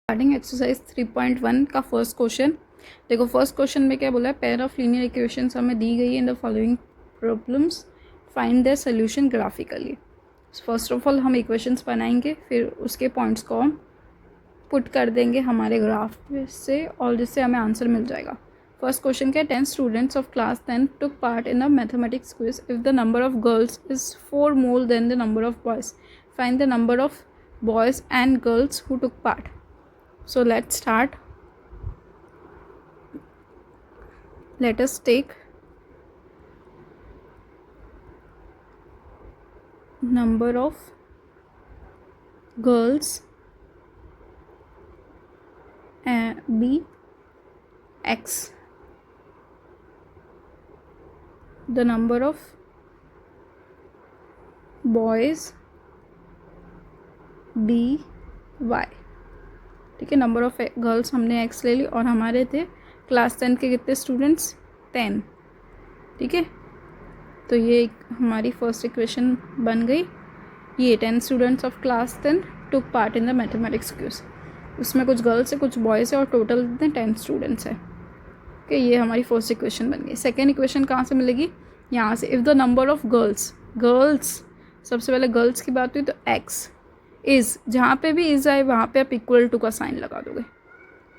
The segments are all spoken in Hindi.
स्टार्टिंग एक्सरसाइज 3.1 का फर्स्ट क्वेश्चन। देखो फर्स्ट क्वेश्चन में क्या बोला है, पेयर ऑफ लीनियर इक्वेशंस हमें दी गई है in the following problems, find the solution graphically. First of all हम इक्वेशंस बनाएंगे, फिर उसके पॉइंट्स को हम पुट कर देंगे हमारे ग्राफ से और जिससे हमें आंसर मिल जाएगा। फर्स्ट क्वेश्चन क्या है, 10 students of class 10 took part in the mathematics quiz. If the number of girls is 4 more than the number of boys, find the number of boys and girls who took part. So let's start. Let us take number of girls be x, the number of boys be y. ठीक है, नंबर ऑफ गर्ल्स हमने एक्स ले ली और हमारे थे क्लास 10 के कितने स्टूडेंट्स, 10। ठीक है, तो ये हमारी फर्स्ट इक्वेशन बन गई। ये 10 students of class 10 took part in the mathematics quiz. उसमें कुछ गर्ल्स है कुछ बॉयज़ है और टोटल 10 स्टूडेंट्स है। ओके, ये हमारी फर्स्ट इक्वेशन बन गई। सेकेंड इक्वेशन कहाँ से मिलेगी, यहाँ से। If the number of girls सबसे पहले गर्ल्स की बात हुई तो एक्स इज़, जहाँ पे भी इज़ आए वहाँ पे आप इक्वल टू का साइन लगा दोगे।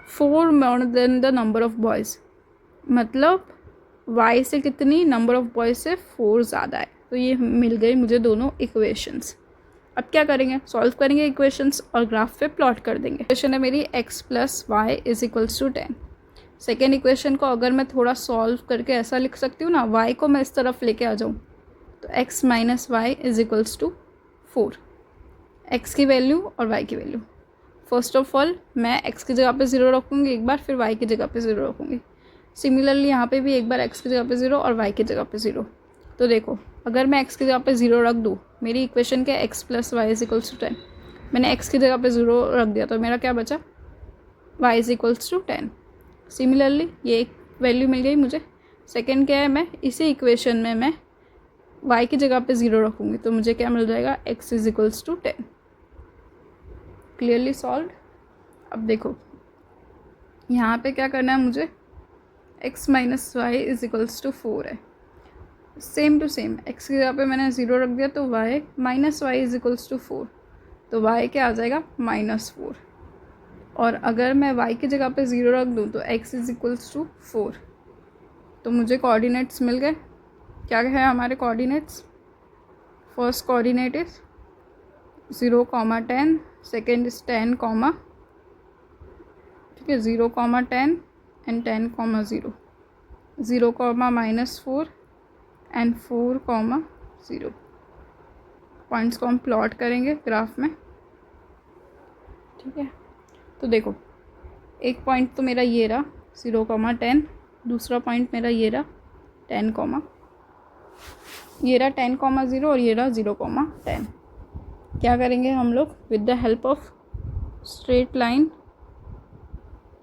4 more than the number of boys, मतलब y से कितनी, नंबर ऑफ बॉयज़ से 4 ज़्यादा है। तो ये मिल गई मुझे दोनों इक्वेशंस। अब क्या करेंगे, सॉल्व करेंगे इक्वेशंस और ग्राफ पे प्लॉट कर देंगे। इक्वेशन है मेरी x plus y is equals to 10। Second equation को अगर मैं थोड़ा सॉल्व करके ऐसा लिख सकती हूँ ना, y को मैं इस तरफ लेके आ जाऊँ तो x minus y is equals to 4। x की वैल्यू और y की वैल्यू, फर्स्ट ऑफ ऑल मैं x की जगह पे 0 रखूँगी एक बार, फिर y की जगह पे 0 रखूँगी। सिमिलरली यहाँ पे भी एक बार x की जगह पे 0 और y की जगह पे 0। तो देखो अगर मैं x की जगह पे 0 रख दूँ, मेरी इक्वेशन क्या है, x plus y is equals to 10। मैंने x की जगह पे 0 रख दिया तो मेरा क्या बचा, y is equals to 10। Similarly ये एक वैल्यू मिल गई मुझे। सेकेंड क्या है, मैं इसी इक्वेशन में मैं y की जगह पे 0 रखूँगी तो मुझे क्या मिल जाएगा, x is equals to 10। Clearly solve. अब देखो यहाँ पे क्या करना है मुझे, x minus y is equals to 4 है। सेम टू सेम x की जगह पे मैंने 0 रख दिया तो y minus y is equals to 4, तो y क्या आ जाएगा, -4। और अगर मैं y की जगह पे 0 रख दूँ तो x इज इक्वल्स टू 4। तो मुझे कोऑर्डिनेट्स मिल गए। क्या है हमारे coordinates, first coordinate is 0, 10, second is 10, ठीक है 0, 10 एंड 10, 0, 0, -4 एंड 4, 0। पॉइंट्स को हम प्लॉट करेंगे ग्राफ में। ठीक है, तो देखो एक पॉइंट तो मेरा ये रहा 0, 10, दूसरा पॉइंट मेरा ये रहा 10, ये रहा 10, 0 और ये रहा 0, 10। क्या करेंगे हम लोग, with the help of straight line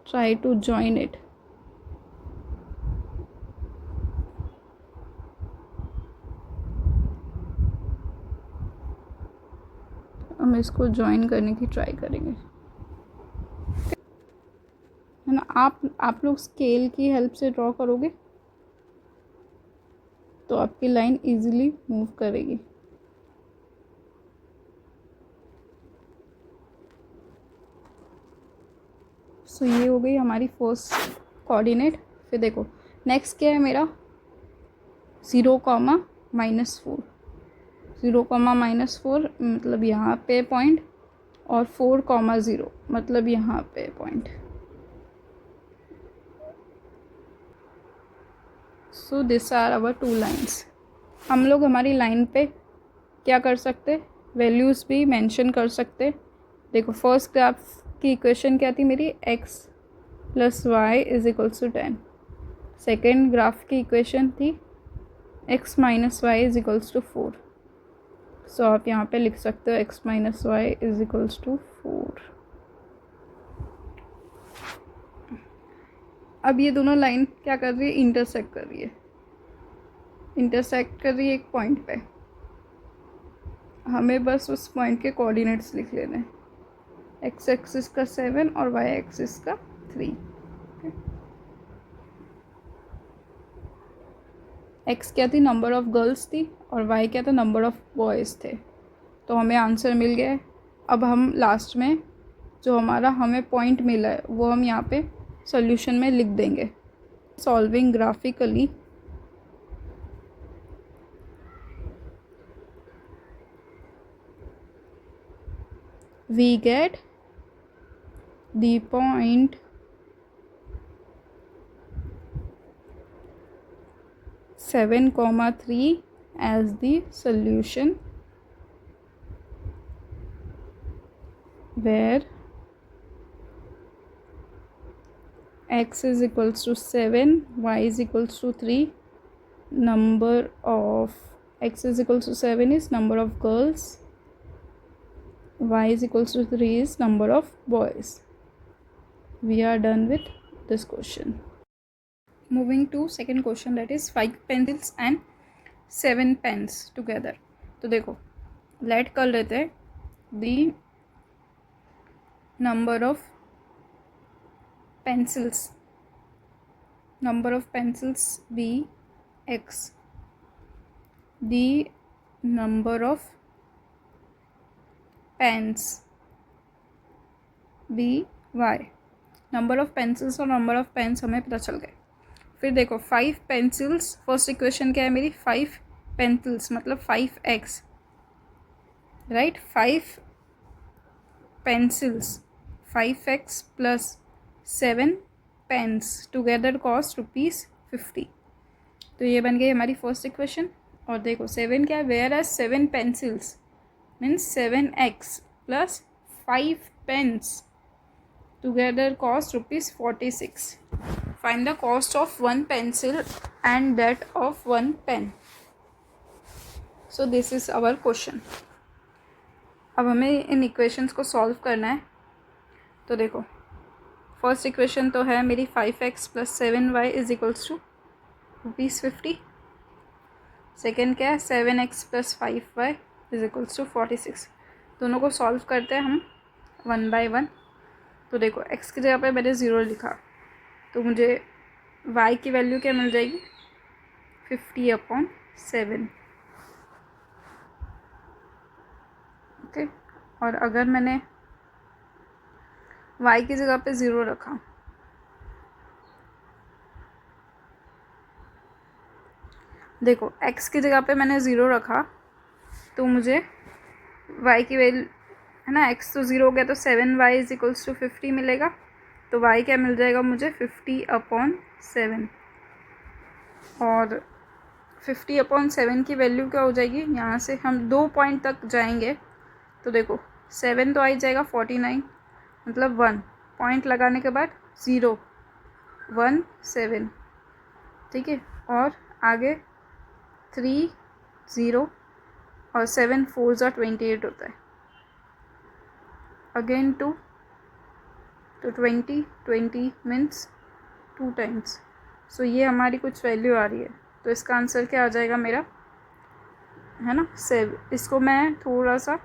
try to join it. हम इसको ज्वाइन करने की ट्राई करेंगे, है ना। आप लोग स्केल की हेल्प से ड्रॉ करोगे तो आपकी लाइन इजीली मूव करेगी। सो ये हो गई हमारी फर्स्ट कोऑर्डिनेट। फिर देखो नेक्स्ट क्या है मेरा, 0, -4, 0, -4 मतलब यहाँ पे पॉइंट, और 4, 0 मतलब यहाँ पे point. So this are our 2 lines. हम लोग हमारी लाइन पे क्या कर सकते, वैल्यूज़ भी मेंशन कर सकते। देखो फर्स्ट ग्राफ की इक्वेशन क्या थी मेरी, x plus y is equals to 10। Second graph की इक्वेशन थी x minus y is equals to 4। So आप यहाँ पे लिख सकते हो x minus y is equals to 4। अब ये दोनों लाइन क्या कर रही है, इंटरसेक्ट कर रही है, इंटरसेक्ट कर रही है एक पॉइंट पे। हमें बस उस पॉइंट के कोऑर्डिनेट्स लिख लेने हैं। एक्स एक्सिस का 7 और वाई एक्सिस का 3। एक्स क्या थी, नंबर ऑफ़ गर्ल्स थी, और वाई क्या था, नंबर ऑफ़ बॉयज़ थे। तो हमें आंसर मिल गया है। अब हम लास्ट में जो हमारा हमें पॉइंट मिला है वो हम यहाँ पे सॉल्यूशन में लिख देंगे। Solving graphically we get the point 7,3 as the solution where x is equals to 7, y is equals to 3, number of x is equals to 7 is number of girls, y is equals to 3 is number of boys. We are done with this question. Moving to second question, that is 5 pencils and 7 pens together. तो देखो लेट कर लेते हैं the number of pencils be x, the number of pens be y. Number of pencils और नंबर ऑफ पेन्स हमें पता चल गए। फिर देखो 5 पेंसिल्स, फर्स्ट इक्वेशन क्या है मेरी, 5 पेंसिल्स मतलब 5x, right. 5 pencils 5x plus 7 pens together cost ₹50। तो ये बन गई हमारी फर्स्ट इक्वेशन। और देखो 7 क्या है, whereas 7 pencils means 7x plus 5 pens together cost ₹46. Find the cost of one pencil and that of one pen. So this is our question. अब हमें इन इक्वेशंस को सॉल्व करना है। तो देखो फर्स्ट इक्वेशन तो है मेरी 5x plus 7y is equals to ₹50। Second क्या है, 7x plus 5y is equals to 46। दोनों को सॉल्व करते हैं हम 1 बाय 1। तो देखो x की जगह पे मैंने 0 लिखा, तो मुझे y की वैल्यू क्या मिल जाएगी, 50/7। ओके, और अगर मैंने y की जगह पे 0 रखा, देखो x की जगह पे मैंने 0 रखा तो मुझे y की वैल्यू है ना, x तो 0 हो गया तो 7y इज इक्वल्स टू 50 मिलेगा। तो y क्या मिल जाएगा मुझे, 50/7। और 50/7 की वैल्यू क्या हो जाएगी, यहाँ से हम 2 पॉइंट तक जाएंगे तो देखो 7 तो आ ही जाएगा, 49 मतलब 1 पॉइंट लगाने के बाद 0 1 7, ठीक है। और आगे 3 0 और 7 4 ज़ा 28 होता है, अगेन 2 तो 20 मीन्स 2 टाइम्स। सो ये हमारी कुछ वैल्यू आ रही है, तो इसका आंसर क्या आ जाएगा मेरा, है ना 7। इसको मैं थोड़ा सा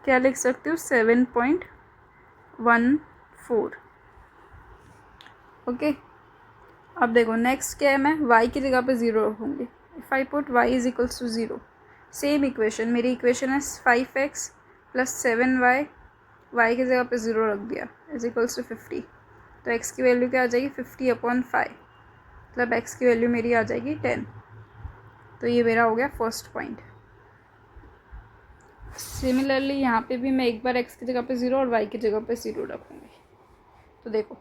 क्या लिख सकती हूँ, 7.14। ओके, अब देखो नेक्स्ट क्या है, मैं y की जगह पे 0 रखूँगी। If I put y is equals to 0, same equation, मेरी इक्वेशन है 5x प्लस 7y, y की जगह पे 0 रख दिया इज इक्वल्स टू 50। तो x की वैल्यू क्या आ जाएगी, 50/5 मतलब x की वैल्यू मेरी आ जाएगी 10। तो ये मेरा हो गया फर्स्ट पॉइंट। सिमिलरली यहाँ पे भी मैं एक बार x की जगह पे 0 और y की जगह पे 0 रखूँगी। तो देखो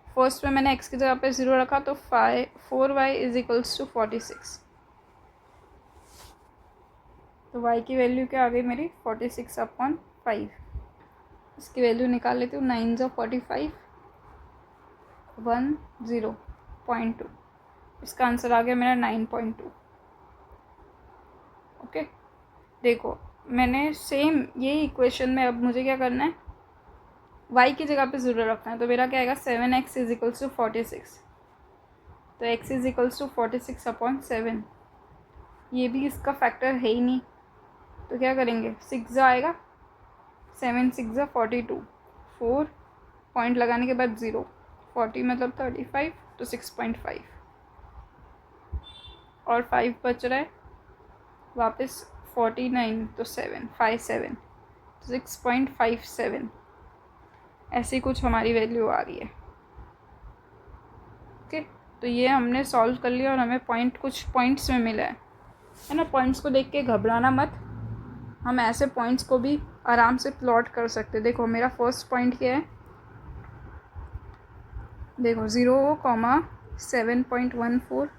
फर्स्ट में मैंने x की जगह पे 0 रखा तो 4y इज इक्वल्स टू 46। तो y की वैल्यू क्या आ गई मेरी, 46/5। इसकी वैल्यू निकाल लेती हूँ, 9 × 45 10.2। इसका आंसर आ गया मेरा 9.2। ओके, देखो मैंने सेम ये इक्वेशन में अब मुझे क्या करना है, y की जगह पे 0 रखना है। तो मेरा क्या आएगा, 7x इज इक्वल्स टू 46। तो x इज इक्वल्स टू 46/7। ये भी इसका फैक्टर है ही नहीं, तो क्या करेंगे, 6 आएगा 7 6 ज़ा 42, 4 पॉइंट लगाने के बाद 0, 40 मतलब 35 तो 6.5 और 5 बच रहा है वापस 49 तो 7 5 7 6.57 ऐसी कुछ हमारी वैल्यू आ रही है। ओके, तो ये हमने सॉल्व कर लिया और हमें कुछ पॉइंट्स में मिला है ना। पॉइंट्स को देख के घबराना मत, हम ऐसे पॉइंट्स को भी आराम से प्लॉट कर सकते। देखो मेरा फर्स्ट पॉइंट क्या है, देखो 0,7.14,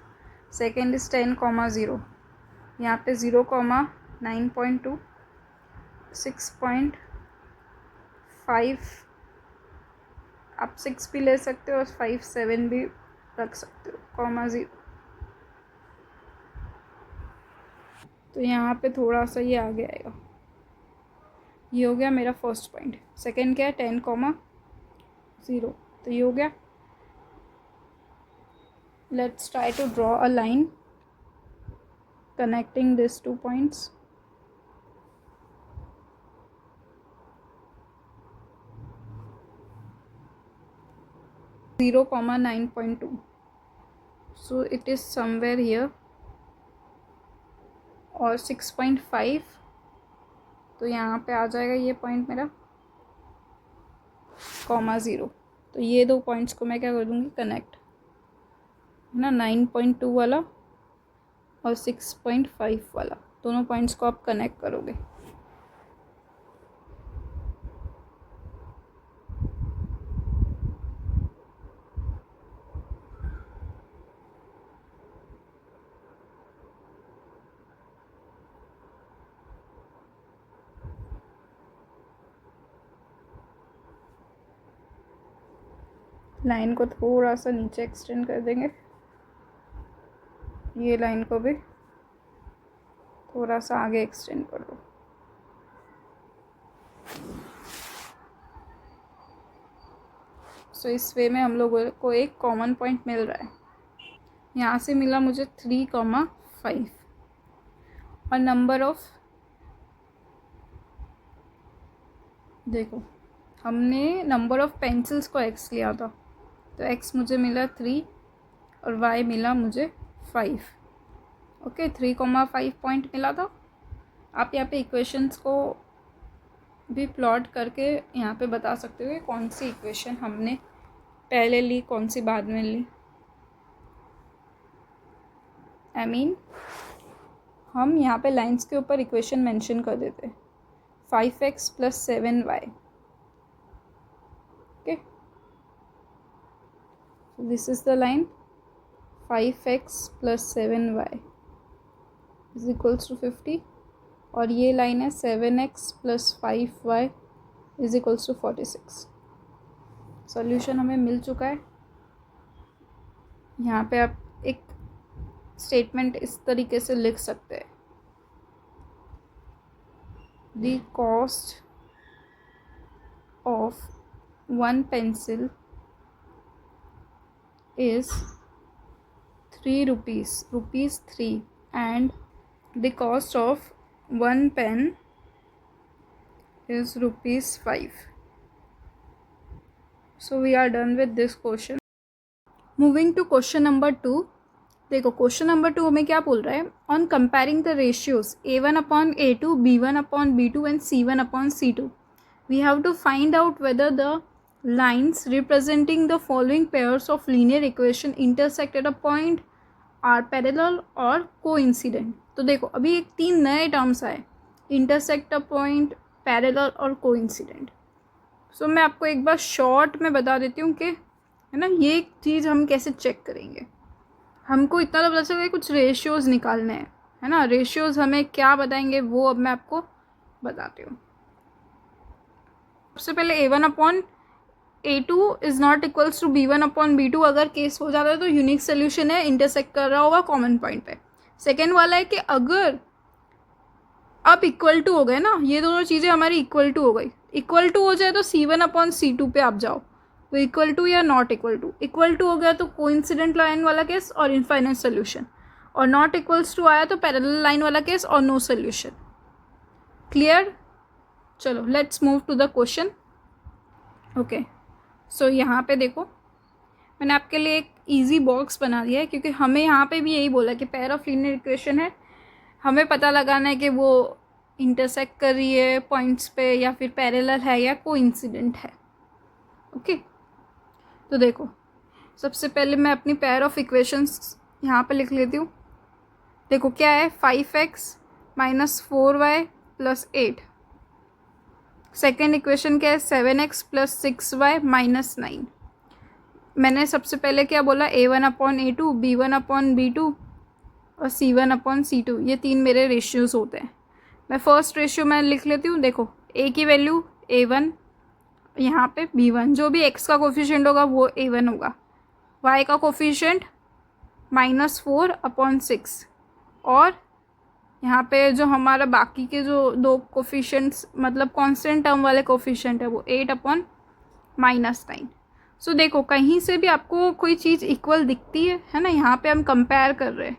सेकेंड इज 10,0, यहाँ पे 0,9.2, 6.5, आप 6 भी ले सकते हो और 5 7 भी रख सकते हो, 0, तो यहाँ पे थोड़ा सा ये आगे आएगा। ये हो गया मेरा फर्स्ट पॉइंट। सेकेंड क्या है 10,0, तो ये हो गया। Let's try to draw a line connecting these 2 points. Zero comma 9.2, so it is somewhere here, और 6.5 तो यहाँ पे आ जाएगा ये पॉइंट मेरा, 0, तो ये 2 पॉइंट्स को मैं क्या कर दूँगी कनेक्ट, है ना। 9.2 वाला और 6.5 वाला, दोनों पॉइंट्स को आप कनेक्ट करोगे। लाइन को थोड़ा सा नीचे एक्सटेंड कर देंगे, ये लाइन को भी थोड़ा सा आगे एक्सटेंड कर दो। सो इस वे में हम लोगों को एक कॉमन पॉइंट मिल रहा है। यहाँ से मिला मुझे 3,5 और नंबर ऑफ, देखो हमने नंबर ऑफ पेंसिल्स को x लिया था, तो x मुझे मिला 3 और y मिला मुझे 5। ओके, 3,5 पॉइंट मिला था। आप यहाँ पे इक्वेशंस को भी प्लॉट करके यहाँ पे बता सकते हो कि कौन सी इक्वेशन हमने पहले ली, कौन सी बाद में ली। आई मीन हम यहाँ पे लाइंस के ऊपर इक्वेशन मेंशन कर देते, 5x + 7y। Okay, this is the line 5x + 7y = 50, और ये लाइन है 7x + 5y = 46। सॉल्यूशन हमें मिल चुका है। यहाँ पे आप एक स्टेटमेंट इस तरीके से लिख सकते हैं, the cost of 1 pencil is 3 rupees, rupees 3, and the cost of 1 pen is rupees 5. So we are done with this question. Moving to question number 2. देखो क्वेश्चन नंबर 2 हमें क्या बोल रहा है, on comparing the ratios A1/A2, B1/B2 and C1/C2 we have to find out whether the lines representing the following pairs of linear equation intersect at a point, are parallel or coincident। तो देखो अभी एक 3 नए टर्म्स आए, इंटरसेक्ट अ पॉइंट, पैरेलल और कोइंसिडेंट। सो मैं आपको एक बार शॉर्ट में बता देती हूँ कि, है ना, ये एक चीज़ हम कैसे चेक करेंगे। हमको इतना तो पता चलेगा कुछ रेशियोज़ निकालने हैं, है ना। रेशियोज़ हमें क्या बताएंगे वो अब मैं आपको बताती हूँ। सबसे पहले A1/A2 is not equals to B1/B2 अगर केस हो जाता है तो यूनिक सोल्यूशन है, इंटरसेक्ट कर रहा होगा कॉमन पॉइंट पे। सेकेंड वाला है कि अगर अब इक्वल टू हो गए ना, ये दोनों चीज़ें हमारी इक्वल टू हो गई, इक्वल टू हो जाए तो C1/C2 पे आप जाओ, तो इक्वल टू या not equal to. Equal to हो गया तो कोइंसिडेंट लाइन वाला केस और इनफाइनाइट सोल्यूशन, और नॉट इक्वल्स टू आया तो पैरेलल लाइन वाला केस और नो सोल्यूशन। क्लियर? चलो let's move to the question. Okay, so यहाँ पे देखो मैंने आपके लिए एक इजी बॉक्स बना दिया है, क्योंकि हमें यहाँ पे भी यही बोला कि पेयर ऑफ लीनियर इक्वेशन है, हमें पता लगाना है कि वो इंटरसेक्ट कर रही है पॉइंट्स पे या फिर पैरेलल है या कोइंसिडेंट है। ओके, तो देखो सबसे पहले मैं अपनी पेयर ऑफ इक्वेशंस यहाँ पे लिख लेती हूँ। देखो क्या है, 5x minus 4y plus 8। Second equation क्या है, 7x प्लस 6y माइनस 9। मैंने सबसे पहले क्या बोला, a1/a2, b1/b2 और c1/c2, ये 3 मेरे रेशियोज़ होते हैं। मैं फर्स्ट रेशियो मैं लिख लेती हूँ। देखो a की वैल्यू a1, यहाँ पे b1, जो भी x का कोफिशिएंट होगा वो a1 होगा, y का कोफिशिएंट -4/6, और यहाँ पे जो हमारा बाकी के जो 2 कोफिशिएंट्स मतलब कांस्टेंट टर्म वाले कोफिशिएंट है वो 8/-9। सो देखो कहीं से भी आपको कोई चीज़ इक्वल दिखती है ना, यहाँ पे हम कंपेयर कर रहे हैं,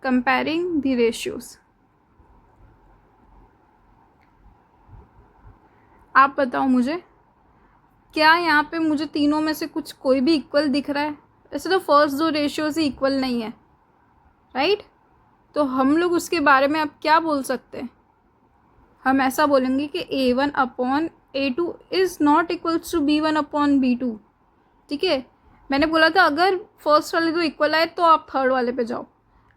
कंपेयरिंग द रेशियोज। आप बताओ मुझे, क्या यहाँ पे मुझे तीनों में से कुछ कोई भी इक्वल दिख रहा है? ऐसे तो फर्स्ट 2 रेशियोज ही इक्वल नहीं है, राइट? तो हम लोग उसके बारे में अब क्या बोल सकते हैं? हम ऐसा बोलेंगे कि a1/a2 is not equals to b1/b2। ठीक है, मैंने बोला था अगर फर्स्ट वाले 2 इक्वल आए तो आप थर्ड वाले पे जाओ।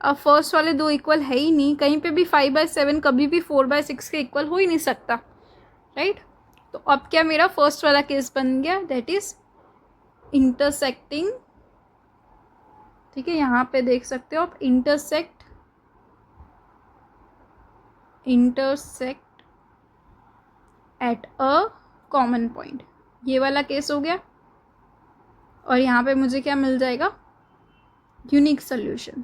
अब फर्स्ट वाले 2 इक्वल है ही नहीं, कहीं पे भी 5/7 कभी भी 4/6 के इक्वल हो ही नहीं सकता, राइट? तो अब क्या मेरा फर्स्ट वाला केस बन गया, दैट इज़ इंटरसेक्टिंग। ठीक है, यहाँ पे देख सकते हो आप, intersect at a common point, ये वाला केस हो गया। और यहाँ पे मुझे क्या मिल जाएगा, यूनिक सोल्यूशन।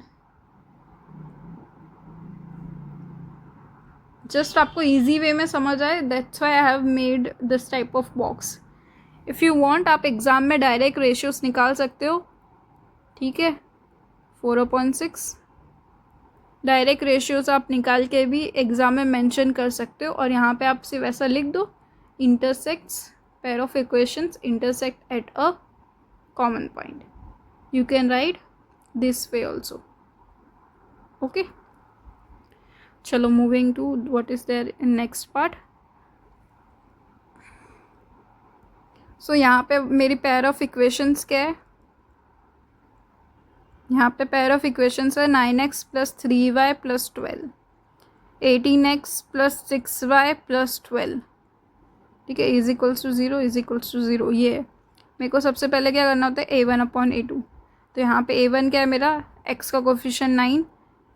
जस्ट आपको इजी वे में समझ आए, that's why I have made this type of box. If you want आप एग्ज़ाम में डायरेक्ट रेशियोज निकाल सकते हो। ठीक है, 4/6 डायरेक्ट रेशियोज आप निकाल के भी एग्ज़ाम में मेंशन कर सकते हो, और यहाँ पे आप सिर्फ ऐसा लिख दो, intersects pair of equations intersect at a common point. You can write this way also. Okay, चलो moving to what is there in next part. So यहाँ पे मेरी पेयर ऑफ इक्वेशंस क्या है, यहाँ पे पेयर ऑफ इक्वेशंस है 9x plus 3y plus 12, 18x plus 6y plus 12। ठीक है, is equals to 0 is equals to 0। ये है, मेरे को सबसे पहले क्या करना होता है, a1/a2। तो यहाँ पे a1 क्या है मेरा, x का कोफिशिएंट 9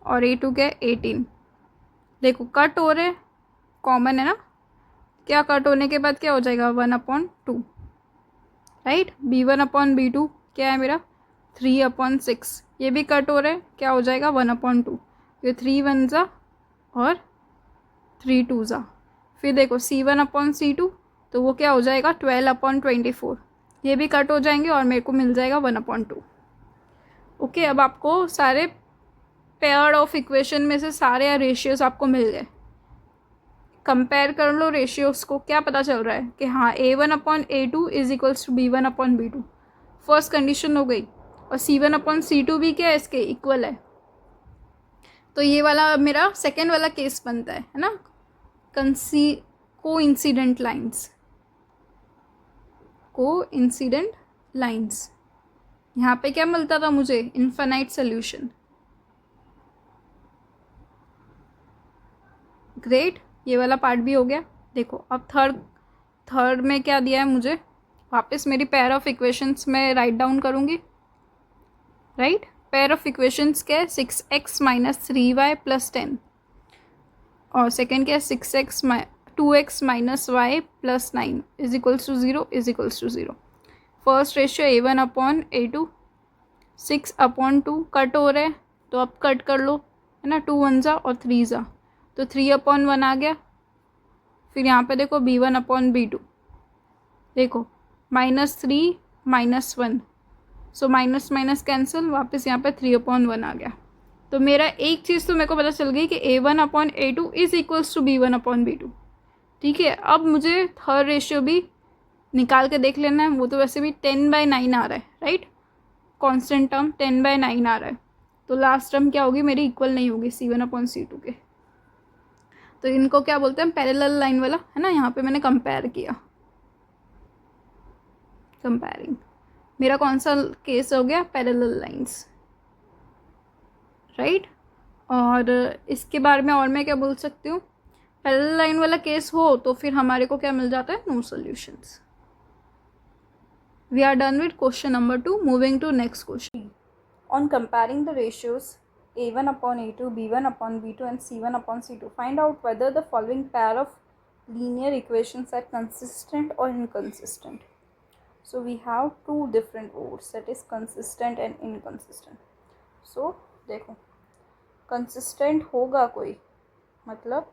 और a2 क्या है 18। देखो कट हो रहे, कॉमन है ना, क्या कट होने के बाद क्या हो जाएगा, 1/2, राइट? b1/b2 क्या है मेरा 3/6, ये भी कट हो रहे, क्या हो जाएगा 1/2। ये 3 1 ज़ा और 3 2 ज़ा। फिर देखो c1/c2, तो वो क्या हो जाएगा 12/24, ये भी कट हो जाएंगे और मेरे को मिल जाएगा 1/2। ओके, अब आपको सारे पेयर ऑफ इक्वेशन में से सारे रेशियोज आपको मिल गए। कंपेयर कर लो रेशियोज को, क्या पता चल रहा है कि हाँ a1/a2 is equals to b1/b2, first condition हो गई। और c1/c2 भी क्या है, इसके इक्वल है। तो ये वाला मेरा सेकेंड वाला केस बनता है ना, कोइंसिडेंट लाइंस। यहाँ पे क्या मिलता था मुझे, इनफाइनाइट सोल्यूशन। ग्रेट, ये वाला पार्ट भी हो गया। देखो अब थर्ड में क्या दिया है मुझे, वापस मेरी पेयर ऑफ इक्वेशंस में राइट डाउन करूँगी, राइट? पेयर ऑफ इक्वेशंस क्या है, 6x माइनस 3y प्लस 10, और सेकेंड क्या है 2x minus y plus 9 is equals to 0 is equals to 0। First ratio a1/a2, 6/2 cut हो रहे हैं तो अब कट कर लो, है ना, 2 1 ज़ा और 3 ज़ा, तो 3/1 आ गया। फिर यहाँ पे देखो b1/b2, देखो -3 -1, सो माइनस माइनस कैंसिल, वापस यहाँ पे 3/1 आ गया। तो मेरा एक चीज़ तो मेरे को पता चल गई कि a1/a2 is equals to b1/b2। ठीक है, अब मुझे थर्ड रेशियो भी निकाल के देख लेना है। वो तो वैसे भी 10/9 आ रहा है, राइट, कांस्टेंट टर्म 10/9 आ रहा है, तो लास्ट टर्म क्या होगी मेरी, इक्वल नहीं होगी C1/C2 के। तो इनको क्या बोलते हैं, पैरेलल लाइन वाला, है ना। यहाँ पे मैंने कंपेयर किया, कंपेयरिंग, मेरा कौन सा केस हो गया, पैरेलल लाइंस, राइट। और इसके बारे में और मैं क्या बोल सकती हूँ, पैरेलल लाइन वाला केस हो तो फिर हमारे को क्या मिल जाता है, no solutions. We are done with question number 2. Moving to next question. On comparing the ratios A1/A2, B1/B2 and C1/C2, find out whether the following pair of linear equations are consistent or inconsistent. So we have two different words, that is consistent and inconsistent. So देखो, consistent होगा कोई, मतलब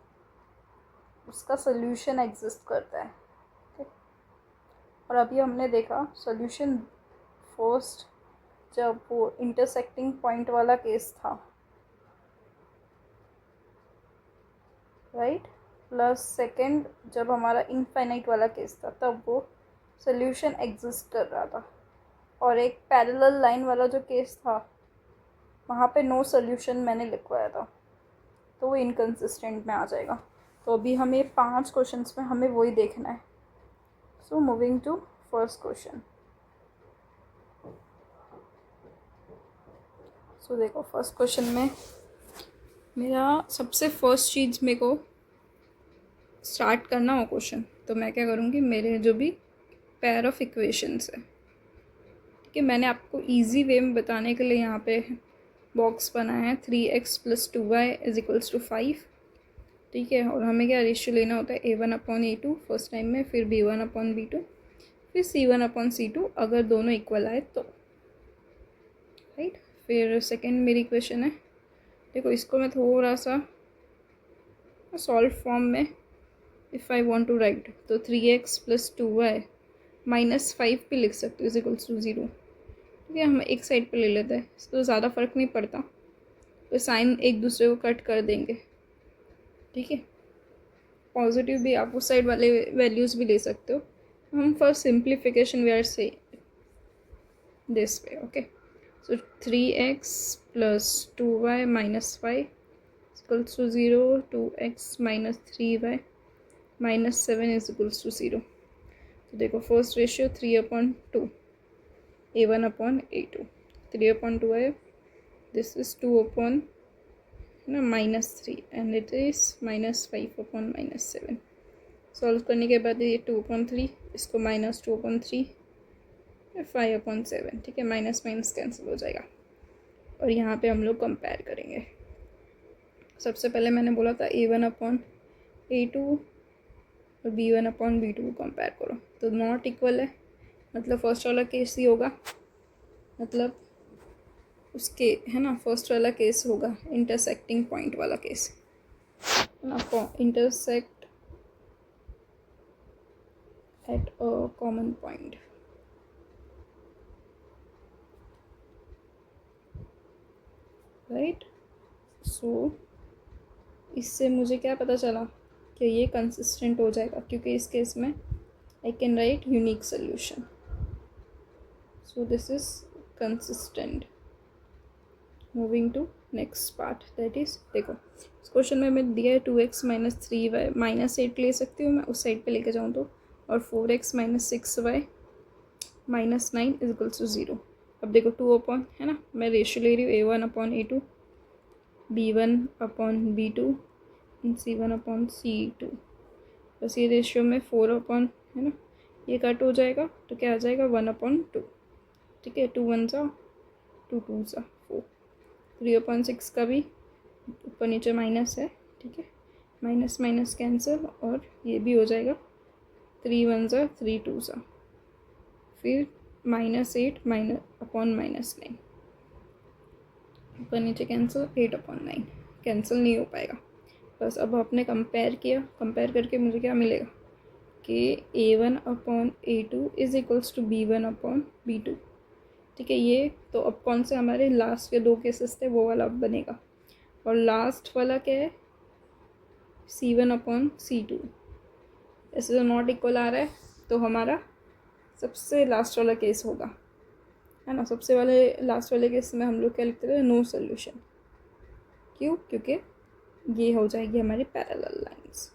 उसका solution exist करता है। और अभी हमने देखा सॉल्यूशन फर्स्ट जब वो इंटरसेक्टिंग पॉइंट वाला केस था, राइट, प्लस सेकंड जब हमारा इनफाइनाइट वाला केस था, तब वो सॉल्यूशन एग्जिस्ट कर रहा था। और एक पैरेलल लाइन वाला जो केस था, वहाँ पे नो सॉल्यूशन मैंने लिखवाया था, तो वो इनकन्सिस्टेंट में आ जाएगा। तो अभी हमें 5 क्वेश्चंस में हमें वही देखना है। So moving to first question. So देखो फर्स्ट क्वेश्चन में मेरा सबसे फर्स्ट चीज़ मेरे को स्टार्ट करना हो क्वेश्चन, तो मैं क्या करूँगी, मेरे जो भी पेयर ऑफ इक्वेशंस है, ठीक है, मैंने आपको इजी वे में बताने के लिए यहाँ पे बॉक्स बनाया है 3x + 2y = 5, ठीक है। और हमें क्या रेशियो लेना होता है, A1/A2 फर्स्ट टाइम में, फिर B1/B2, फिर C1/C2 अगर दोनों इक्वल आए तो, राइट। फिर सेकंड मेरी इक्वेशन है, देखो इसको मैं थोड़ा सा सॉल्व फॉर्म में if I want to write, तो 3x + 2y - 5 भी लिख सकते हो = 0, ठीक है। हम एक साइड पे ले लेते हैं, तो ज़्यादा फ़र्क नहीं पड़ता, तो साइन एक दूसरे को कट कर देंगे, ठीक है। पॉजिटिव भी आप उस साइड वाले वैल्यूज़ भी ले सकते हो। हम फॉर सिंप्लीफिकेशन वी आर से this way, okay. So 3x + 2y - 5 = 0, 2x - 3y - 7 = 0। तो देखो फर्स्ट रेशियो 3/2, A1/A2, 3/2 है, this is 2/3 and it is -5/7। Solve करने के बाद ये 2/3, इसको -2/3, 5/7, ठीक है, माइनस माइनस कैंसिल हो जाएगा। और यहाँ पे हम लोग कंपेयर करेंगे। सबसे पहले मैंने बोला था A1/A2 और B1/B2 को कंपेयर करो, तो नॉट इक्वल है, मतलब फर्स्ट वाला केस ही होगा, मतलब उसके, है ना, फर्स्ट वाला केस होगा इंटरसेक्टिंग पॉइंट वाला case, intersect at a common point, right. So इससे मुझे क्या पता चला कि ये कंसिस्टेंट हो जाएगा, क्योंकि इस केस में I can write unique solution, so this is consistent. Moving to next part, that is, देखो इस क्वेश्चन में मैं दिया है 2x - 3y -8 ले सकती हूँ मैं उस साइड पे लेके जाऊँ तो, और 4x - 6y - 9 = 0। अब देखो 2 है ना, मैं रेशियो ले रही हूँ A1/A2, B1/B2 C1/C2, बस ये रेशियो में 4 है ना, ये कट हो जाएगा तो क्या आ जाएगा 1/2, ठीक है। 2 1 सा 2 2 सा 4, 3/6 का भी ऊपर नीचे माइनस है, ठीक है, माइनस माइनस कैंसिल, और ये भी हो जाएगा 3 1 सा 3 2 सा, फिर -8 -9, ऊपर नीचे कैंसिल, 8/9 कैंसिल नहीं हो पाएगा। बस अब आपने कंपेयर किया, कंपेयर करके मुझे क्या मिलेगा कि A1/A2 = B1/B2, ठीक है। ये तो अब कौन से हमारे लास्ट के 2 केसेस थे वो वाला अब बनेगा, और लास्ट वाला क्या है, C1/C2, ऐसे तो नॉट इक्वल आ रहा है, तो हमारा सबसे लास्ट वाला केस होगा, है ना। सबसे वाले लास्ट वाले केस में हम लोग क्या लिखते थे, नो सोल्यूशन। क्यों? क्योंकि ये हो जाएगी हमारी parallel lines.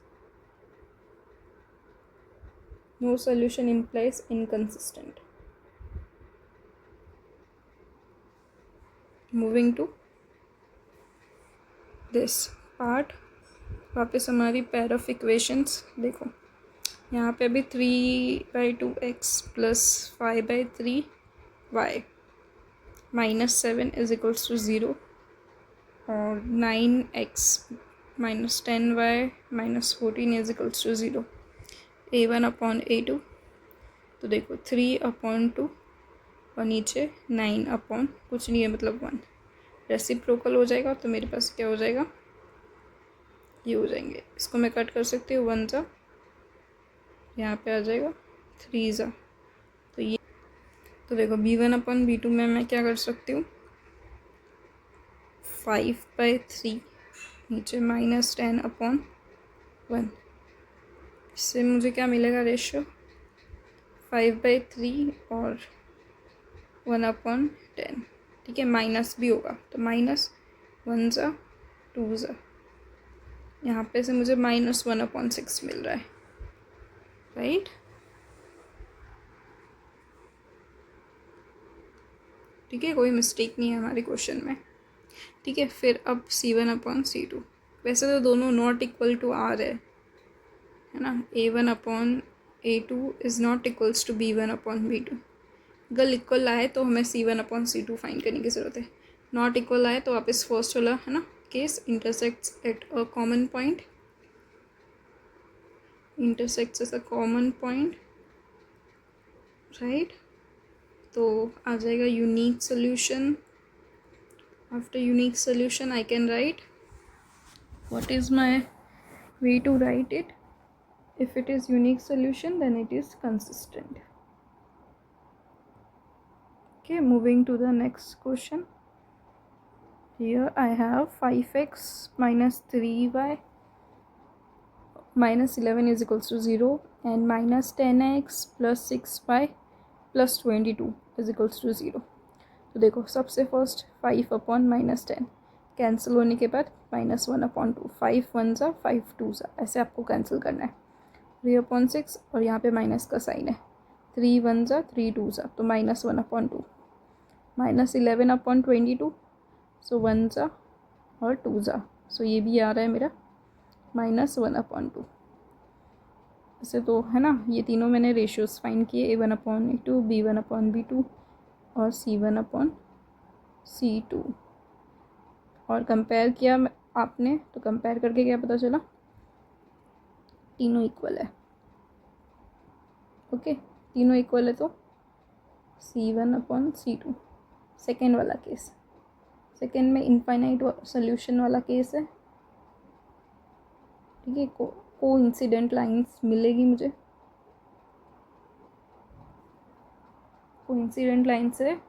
No solution implies inconsistent. Moving to this part, वापस हमारी पेयर ऑफ इक्वेशंस देखो। यहाँ पे अभी 3/2x plus 5/3y -7 is equals to 0 और 9x -10y -14 is equals to 0। a1/a2, तो देखो 3/2 और नीचे 9 कुछ नहीं है मतलब 1, रेसिप्रोकल हो जाएगा। तो मेरे पास क्या हो जाएगा, ये हो जाएंगे। इसको मैं कट कर सकती हूँ, 1 ज़ा यहाँ पे आ जाएगा, 3 ज़ा, तो ये, तो देखो b1/b2 में मैं क्या कर सकती हूँ, 5/3 नीचे -10/1, इससे मुझे क्या मिलेगा रेशियो, 5/3 और 1/10, ठीक है। माइनस भी होगा तो -1 ज़ा 2 ज़ा, यहाँ पे से मुझे -1/6 मिल रहा है, राइट। ठीक है, कोई मिस्टेक नहीं है हमारे क्वेश्चन में, ठीक है। फिर अब C1/C2, वैसे तो दोनों नॉट इक्वल टू आ रहे है ना। A1/A2 is not equals to B1/B2। अगर इक्वल आए तो हमें C1/C2 फाइंड करने की ज़रूरत है। नॉट इक्वल आए तो वापस फर्स्ट वाला है ना case, intersects eight a common point, intersects eight a common point, right. तो आ जाएगा unique solution. After unique solution I can right what is my way to write it. If it is unique solution, then it is consistent. Okay, moving to the next question. Here I have 5x minus 3y minus 11 is equals to 0 and minus 10x plus 6y plus 22 is equals to 0. तो देखो सबसे फर्स्ट 5/-10 कैंसिल होने के बाद -1/2, 5 1 ज़ा 5 2 ज़ा, ऐसे आपको कैंसिल करना है। 3/6 और यहाँ पे माइनस का साइन है, 3 1 ज़ा 3 2 ज़ा, तो -1/2, -11/22, सो 1 ज़ा और 2 ज़ा, सो ये भी आ रहा है मेरा -1/2। ऐसे तो है ना, ये तीनों मैंने रेशियोज फाइंड किए, A1/A2, B1/B2 और C1/C2, और कंपेयर किया आपने, तो कंपेयर करके क्या पता चला, तीनों इक्वल है। ओके, तीनों इक्वल है तो C1/C2। सेकेंड वाला केस, सेकेंड में इनफाइनाइट सोल्यूशन वाला केस है, ठीक है। को इंसिडेंट लाइन्स मिलेगी मुझे, को इंसिडेंट लाइन्स है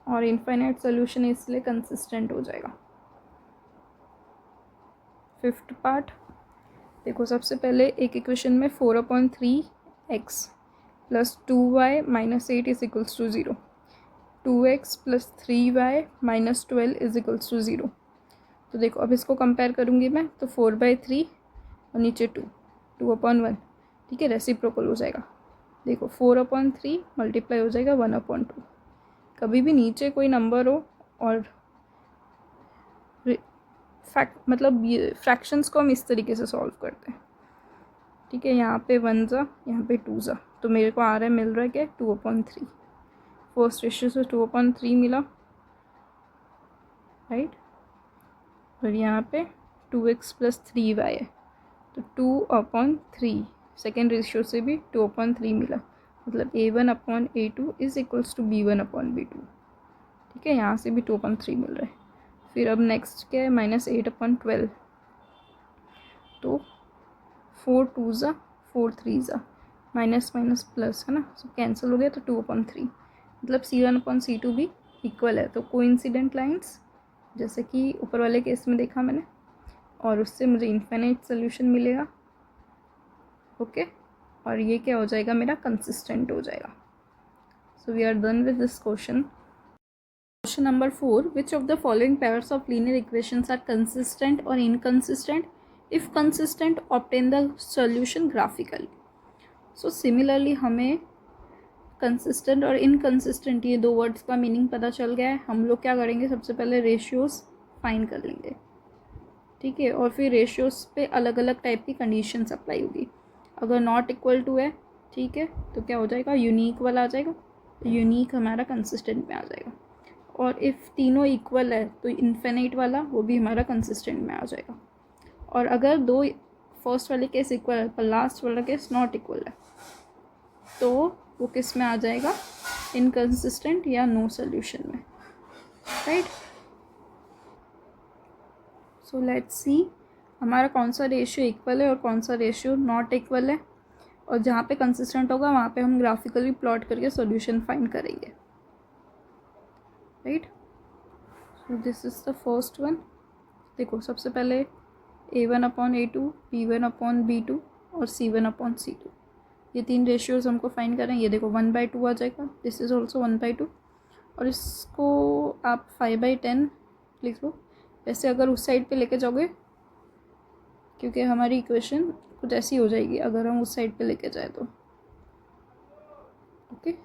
और इनफाइनाइट सोल्यूशन इसलिए कंसिस्टेंट हो जाएगा। फिफ्थ पार्ट देखो, सबसे पहले एक इक्वेशन में 4/3x plus 2y minus 8 is equals to 0, 2x plus 3y minus 12 is equals to 0। तो देखो अब इसको कंपेयर करूँगी मैं, तो 4/3 और नीचे 2/1, ठीक है, रेसिप्रोकल हो जाएगा। देखो 4/3 मल्टीप्लाई हो जाएगा 1/2। कभी भी नीचे कोई नंबर हो और मतलब ये फ्रैक्शंस को हम इस तरीके से सॉल्व करते हैं, ठीक है। यहाँ पे 1 ज़ा, यहाँ पे 2 ज़ा, तो मेरे को आ रहा है, मिल रहा है क्या, 2/3। फर्स्ट रेशियो से 2/3 मिला, राइट। और यहाँ पे 2x प्लस 3y है, तो 2/3। सेकेंड रेशियो से भी 2/3 मिला, मतलब A1/A2 is equals to B1/B2, ठीक है। यहाँ से भी 2/3 मिल रहा है। फिर अब नेक्स्ट क्या है, -8/12, तो 4 2 ज़ा 4 3 ज़ा, माइनस माइनस प्लस है ना, सब कैंसिल हो गया, तो 2/3, मतलब C1/C2 भी इक्वल है। तो कोइंसिडेंट लाइंस, जैसे कि ऊपर वाले केस में देखा मैंने, और उससे मुझे इनफाइनाइट सोल्यूशन मिलेगा। ओके, और ये क्या हो जाएगा, मेरा कंसिस्टेंट हो जाएगा. So we are done with this question. Question number 4. Which of the following pairs of linear equations are consistent or inconsistent? If consistent, obtain the solution graphically. So similarly हमें consistent और inconsistent ये दो वर्ड्स का मीनिंग पता चल गया है. हम लोग क्या करेंगे, सबसे पहले रेशियोज फाइंड कर लेंगे. ठीक है, और फिर रेशियोज पे अलग अलग टाइप की कंडीशंस अप्लाई होगी. अगर नॉट इक्वल टू है, ठीक है, तो क्या हो जाएगा, यूनिक वाला आ जाएगा. यूनिक हमारा कंसिस्टेंट में आ जाएगा. और इफ़ तीनों इक्वल है तो इन्फिनिट वाला वो भी हमारा कंसिस्टेंट में आ जाएगा. और अगर दो फर्स्ट वाले केस इक्वल है पर लास्ट वाला केस नॉट इक्वल है तो वो किस में आ जाएगा, इनकंसिस्टेंट या नो सोल्यूशन में. राइट. सो लेट्स सी हमारा कौन सा रेशियो इक्वल है और कौन सा रेशियो नॉट इक्वल है. और जहाँ पे कंसिस्टेंट होगा वहाँ पे हम ग्राफिकली प्लॉट करके सॉल्यूशन फाइंड करेंगे. Right. So this is the first one. देखो सबसे पहले a1/a2, b1/b2 और c1/c2 ये तीन रेशियोज हमको फाइंड करें. ये देखो 1/2 आ जाएगा. दिस इज़ ऑल्सो 1/2 और इसको आप 5/10 लिख लो. वैसे अगर उस साइड पे लेके जाओगे, क्योंकि हमारी इक्वेशन कुछ ऐसी हो जाएगी अगर हम उस साइड पे लेके जाए तो. ओके.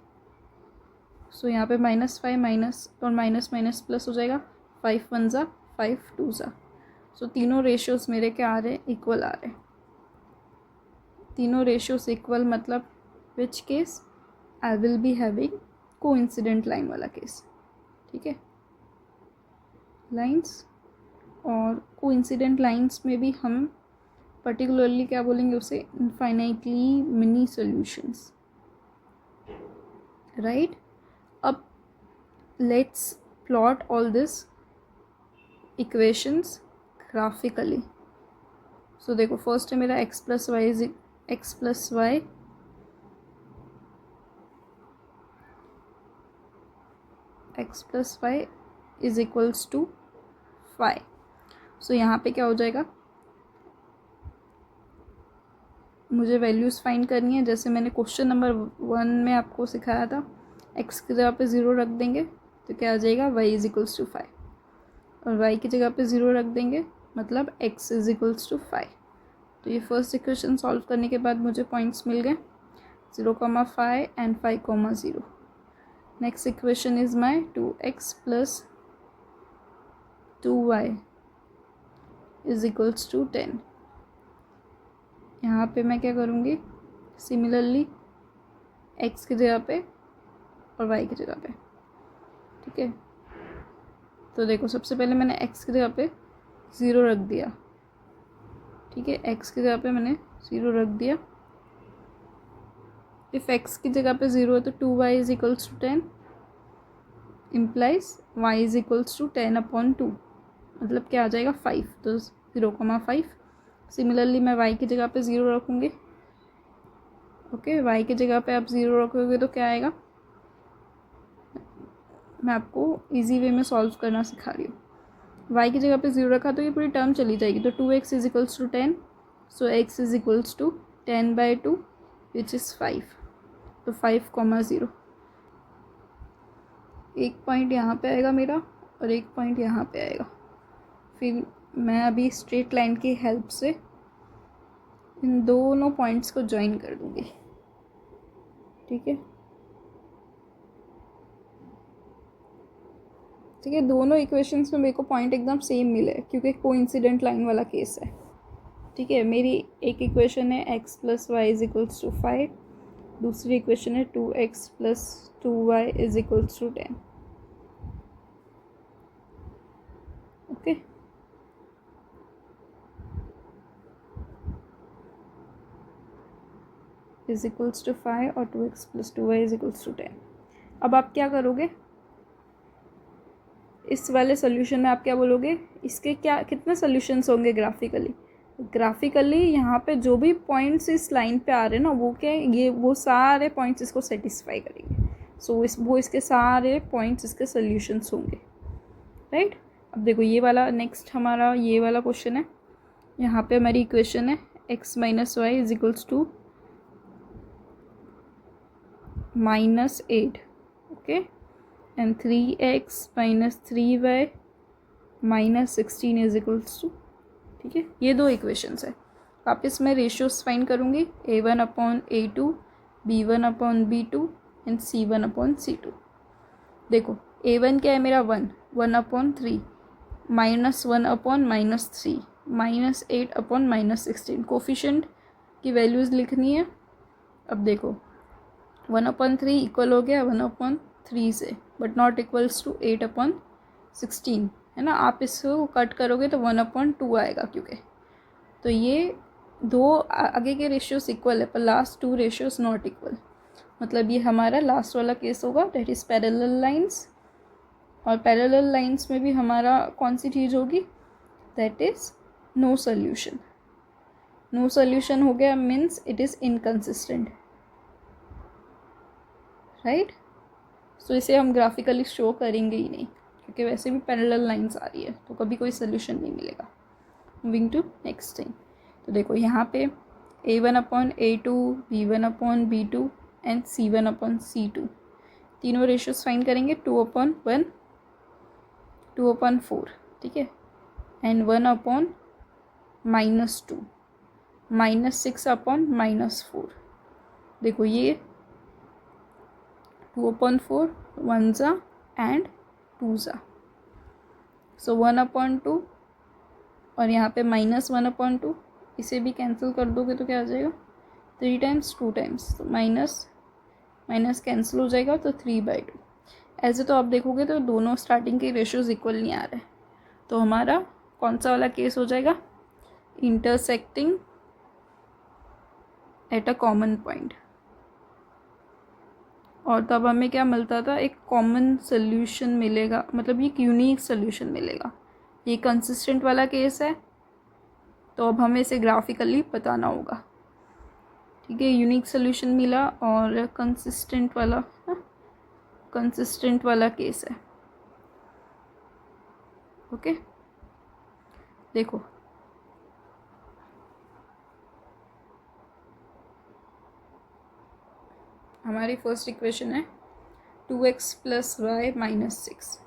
सो यहाँ पे -5 माइनस और माइनस माइनस प्लस हो जाएगा. 5 1 ज़ा 5 2 ज़ा. सो तीनों रेशियोज मेरे क्या आ रहे हैं, इक्वल आ रहे हैं. तीनों रेशियोज इक्वल मतलब which case, I will be having coincident line वाला केस. ठीक है, लाइंस. और कोइंसिडेंट लाइंस में भी हम पर्टिकुलरली क्या बोलेंगे उसे, इनफाइनाइटली मिनी सॉल्यूशंस. राइट. अब let's plot all this equations graphically. So देखो फर्स्ट है मेरा x plus y is equals to 5. So यहाँ पे क्या हो जाएगा, मुझे वैल्यूज़ फाइंड करनी है. जैसे मैंने क्वेश्चन नंबर 1 में आपको सिखाया था, x की जगह पे 0 रख देंगे तो क्या आ जाएगा, y इज इक्वल्स टू 5. और y की जगह पे 0 रख देंगे मतलब x इज इक्वल्स टू 5. तो ये फर्स्ट इक्वेशन सॉल्व करने के बाद मुझे पॉइंट्स मिल गए 0,5 and 5,0. Next equation is my 2x plus 2y is equals to 10. यहाँ पे मैं क्या करूँगी, सिमिलरली x की जगह पे और y की जगह पे. ठीक है, तो देखो सबसे पहले मैंने x की जगह पे 0 रख दिया. ठीक है, x की जगह पे मैंने 0 रख दिया. इफ़ x की जगह पे 0 है तो 2y is equals to 10 implies y is equals to 10/2 मतलब क्या आ जाएगा 5. तो 0,5. सिमिलरली मैं y की जगह पे 0 रखूँगी. ओके, y की जगह पे आप 0 रखोगे तो क्या आएगा, मैं आपको इजी वे में सॉल्व करना सिखा रही हूँ. y की जगह पे 0 रखा तो ये पूरी टर्म चली जाएगी. तो 2x is equals to 10. So x is equals to 10/2 which is 5. तो 5,0. एक पॉइंट यहाँ पे आएगा मेरा और एक पॉइंट यहाँ पे आएगा. फिर मैं अभी स्ट्रेट लाइन की हेल्प से इन दोनों पॉइंट्स को ज्वाइन कर दूँगी. ठीक है, ठीक है. दोनों इक्वेशंस में मेरे को पॉइंट एकदम सेम मिले क्योंकि कोइंसिडेंट लाइन वाला केस है. ठीक है, मेरी एक इक्वेशन है x plus y is equals to 5. दूसरी इक्वेशन है 2x plus 2y is equals to 10. Okay, is equals to 5 और 2x plus 2y is equals to 10. अब आप क्या करोगे, इस वाले सोल्यूशन में आप क्या बोलोगे, इसके क्या कितने सोल्यूशंस होंगे ग्राफिकली यहाँ पे जो भी पॉइंट्स इस लाइन पे आ रहे हैं ना वो क्या, ये वो सारे पॉइंट्स इसको सेटिस्फाई करेंगे. सो वो इसके सारे पॉइंट्स इसके सोल्यूशंस होंगे. राइट. अब देखो ये वाला नेक्स्ट हमारा ये वाला क्वेश्चन है. यहाँ पे हमारी इक्वेशन है x minus y is equals to minus 8, okay, and 3x minus 3y minus 16 is equals to, ठीक है। ये दो इक्वेशंस है। वापस मैं रेशियोज फाइंड करूँगी, a1 upon a2, b1 upon b2 and c1 upon c2। देखो a1 क्या है मेरा 1 upon 3, minus 1 upon minus 3, minus 8 upon minus 16। Coefficient की वैल्यूज़ लिखनी है। अब देखो 1 अपॉन 3 इक्वल हो गया 1 अपॉन 3 से, but not equals to 8 upon 16, है ना। आप इसको कट करोगे तो 1 अपॉन 2 आएगा, क्योंकि तो ये दो आगे के रेशियोज इक्वल है पर last two ratios not equal. मतलब ये हमारा लास्ट वाला केस होगा, डेट इज़ पैरेलल लाइंस। और पैरेलल लाइंस में भी हमारा कौन सी चीज़ होगी, that is no solution. No solution हो गया means it is inconsistent, right. So इसे हम ग्राफिकली शो करेंगे ही नहीं, क्योंकि वैसे भी पैरेलल लाइंस आ रही है तो कभी कोई सोल्यूशन नहीं मिलेगा। Moving to next thing. तो देखो यहाँ पे a1 upon a2, b1 upon b2 and c1 upon c2 तीनों रेशियोज फाइंड करेंगे। 2 अपॉन 1, 2 अपॉन 4, ठीक है, and 1 upon minus 2, minus 6 upon minus 4। देखो ये 2 अपॉन 4, 1 ज़ा एंड 2 ज़ा, सो 1 अपॉन 2 और यहाँ पे माइनस 1 अपॉन 2, इसे भी कैंसिल कर दोगे तो क्या आ जाएगा 3 टाइम्स 2 टाइम्स, तो माइनस माइनस कैंसिल हो जाएगा तो 3/2। ऐसे तो आप देखोगे तो दोनों स्टार्टिंग के रेशियोज इक्वल नहीं आ रहे, तो हमारा कौन सा वाला केस हो जाएगा, intersecting at a common point. और तब हमें क्या मिलता था, एक कॉमन सोल्यूशन मिलेगा, मतलब ये यूनिक सोल्यूशन मिलेगा। ये कंसिस्टेंट वाला केस है तो अब हमें इसे ग्राफिकली बताना होगा, ठीक है। यूनिक सोल्यूशन मिला और कंसिस्टेंट वाला, कंसिस्टेंट वाला केस है, ओके। देखो हमारी फर्स्ट इक्वेशन है 2x plus y minus 6,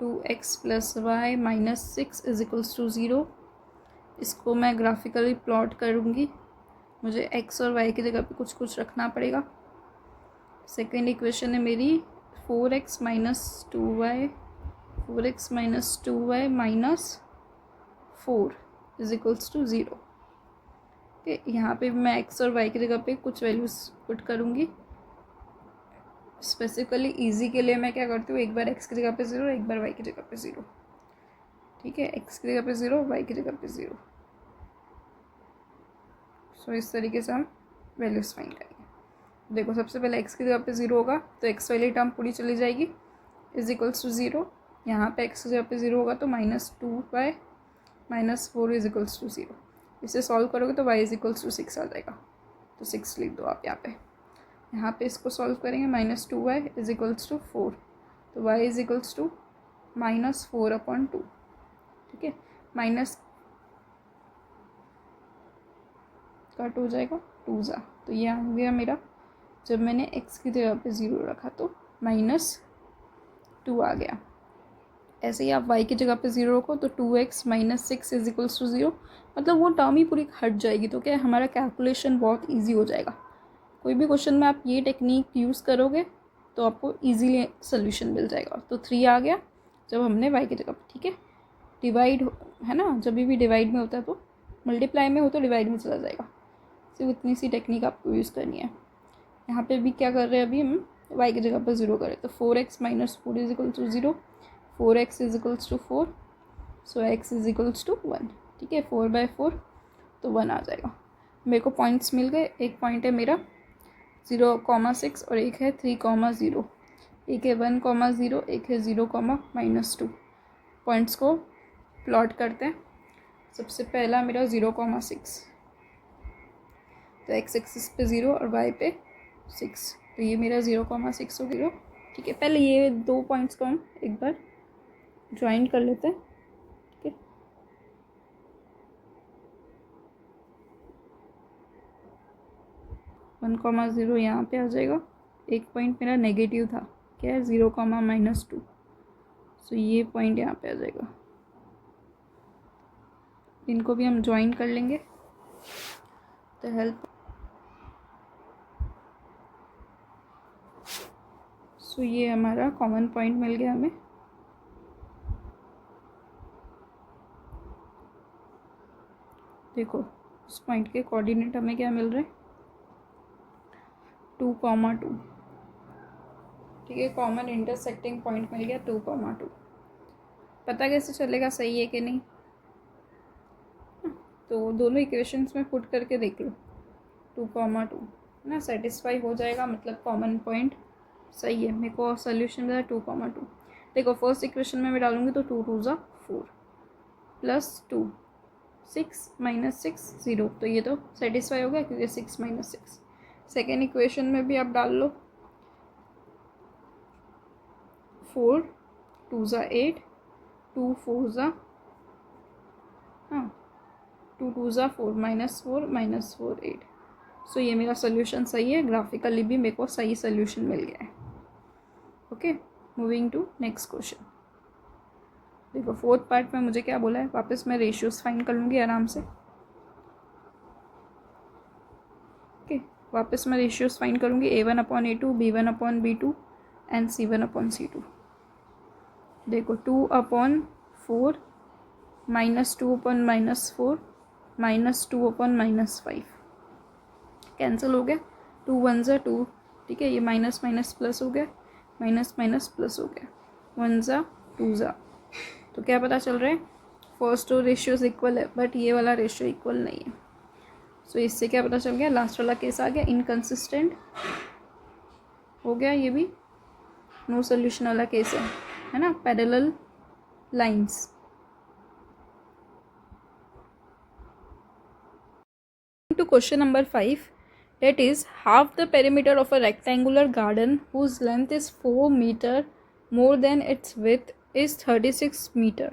2x plus y minus 6 is equals to 0। इसको मैं ग्राफिकली प्लॉट करूँगी, मुझे x और y की जगह पे कुछ कुछ रखना पड़ेगा। सेकेंड इक्वेशन है मेरी 4x minus 2y, 4x minus 2y minus 4 is equals to 0। Okay, यहाँ पे मैं x और y की जगह पे कुछ वैल्यूज पुट करूँगी। स्पेसिफिकली इजी के लिए मैं क्या करती हूँ, एक बार x की जगह पे 0, एक बार y की जगह पे 0, ठीक है। x की जगह पे 0, y की जगह पे 0। सो इस तरीके से हम वैल्यूज फाइंड करेंगे। देखो सबसे पहले x की जगह पे 0 होगा तो x वाली टर्म पूरी चली जाएगी, इज इक्वल्स टू 0। यहाँ पे x की जगह पे 0 होगा तो -2y minus 4 is equals to 0। इसे सॉल्व करोगे तो y इज इक्वल्स टू 6 आ जाएगा, तो 6 लिख दो आप यहाँ पे इसको सॉल्व करेंगे, -2y इज इक्वल्स टू 4, तो y is equals to -4 upon 2, ठीक है। माइनस कट हो जाएगा 2 ज़ा, तो ये आ गया मेरा, जब मैंने x की जगह पे 0 रखा तो -2 आ गया। ऐसे ही आप y की जगह पे 0 रखो तो 2x minus 6 is equals to 0, मतलब वो टर्म ही पूरी हट जाएगी, तो क्या हमारा कैलकुलेशन बहुत ईजी हो जाएगा। कोई भी क्वेश्चन में आप ये टेक्निक यूज़ करोगे तो आपको इजीली सोल्यूशन मिल जाएगा। तो 3 आ गया जब हमने y की जगह पर, ठीक है। डिवाइड है ना, जब भी डिवाइड में होता है तो मल्टीप्लाई में हो तो डिवाइड में चला जाएगा। सिर्फ इतनी सी टेक्निक आपको यूज़ करनी है। यहाँ पे भी क्या कर रहे हैं, अभी हम y की जगह पर 0 करें तो 4x minus 4 is equal to 0, 4x is equals to 4, so x is equals to 1, ठीक है। 4/4 तो 1 आ जाएगा। मेरे को पॉइंट्स मिल गए, एक पॉइंट है मेरा 0,6 और एक है 3,0, एक है 1,0, एक है 0,-2। पॉइंट्स को प्लॉट करते हैं। सबसे पहला मेरा 0,6, तो x एक्सिस पे 0 और y पे 6, तो ये मेरा 0,6 हो गया, ठीक है। पहले ये दो पॉइंट्स को हम एक बार ज्वाइन कर लेते हैं, ठीक है। वन कॉमा 0 यहाँ पे आ जाएगा, एक पॉइंट मेरा नेगेटिव था, क्या है 0, -2। सो ये पॉइंट यहाँ पे आ जाएगा। इनको भी हम ज्वाइन कर लेंगे तो हेल्प। सो ये हमारा कॉमन पॉइंट मिल गया हमें। देखो उस पॉइंट के कोऑर्डिनेट हमें क्या मिल रहे हैं, 2, 2। ठीक है, कॉमन इंटरसेक्टिंग पॉइंट मिल गया 2, 2। पता कैसे चलेगा सही है कि नहीं? तो दोनों इक्वेशंस में पुट करके देख लो, 2, 2 ना सेटिस्फाई हो जाएगा, मतलब कॉमन पॉइंट सही है। मेरे को सोल्यूशन मिला 2, 2। देखो फर्स्ट इक्वेशन में मैं डालूंगी तो 2 2 4 +2 6 -6 0, तो ये तो सेटिस्फाई हो गया क्योंकि 6 -6। सेकेंड इक्वेशन में भी आप डाल लो, 4 2 8 2 4 हाँ 2 2 4 -4 -4 8। सो ये मेरा सोल्यूशन सही है, ग्राफिकली भी मेरे को सही सोल्यूशन मिल गया है। Okay, moving to next question. देखो फोर्थ पार्ट में मुझे क्या बोला है, वापस मैं रेशियोज फाइंड कर लूँगी आराम से। ओके, वापस मैं रेशियोज फाइंड करूँगी, A1/A2, B1/B2 एंड C1/C2। देखो 2/4 -2/-4 -2/-5 कैंसिल हो गया, 2 1 2। ठीक है, ये माइनस माइनस प्लस हो गया, माइनस माइनस प्लस हो गया, 1 2। तो क्या पता चल रहा है, फर्स्ट टू रेशियोज इक्वल है बट ये वाला रेशियो इक्वल नहीं है। सो इससे क्या पता चल गया, लास्ट वाला केस आ गया, इनकंसिस्टेंट हो गया, ये भी नो सोल्यूशन वाला केस है ना, parallel lines. To question number 5, that is half the perimeter of a rectangular garden whose length is 4 meter more than its width is 36 meter.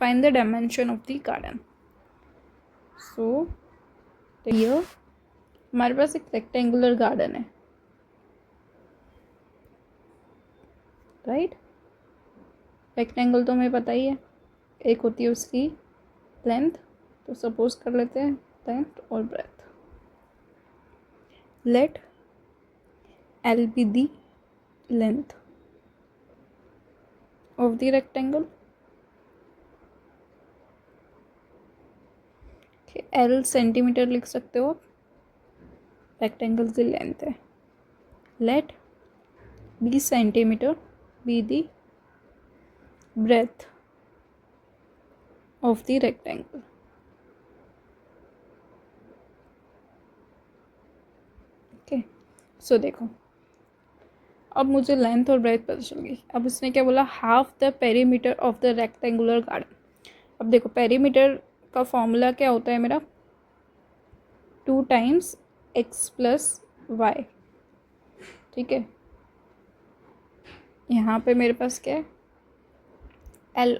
Find the dimension of the garden. So here हमारे पास एक रेक्टेंगुलर गार्डन है, राइट। रेक्टेंगल तो हमें पता ही है, एक होती है उसकी लेंथ, तो सपोज कर लेते हैं लेंथ और breath. Let L be the length of the rectangle. Okay, L centimetre लिख सकते हो आप, रेक्टेंगल की लेंथ है। Let B centimetre be the breadth of the rectangle. Okay, so देखो अब मुझे लेंथ और ब्रेथ पता चल गई। अब इसने क्या बोला, half the perimeter of the rectangular garden. अब देखो पेरीमीटर का फॉर्मूला क्या होता है मेरा, 2 times x + y। ठीक है, यहाँ पे मेरे पास क्या है, L,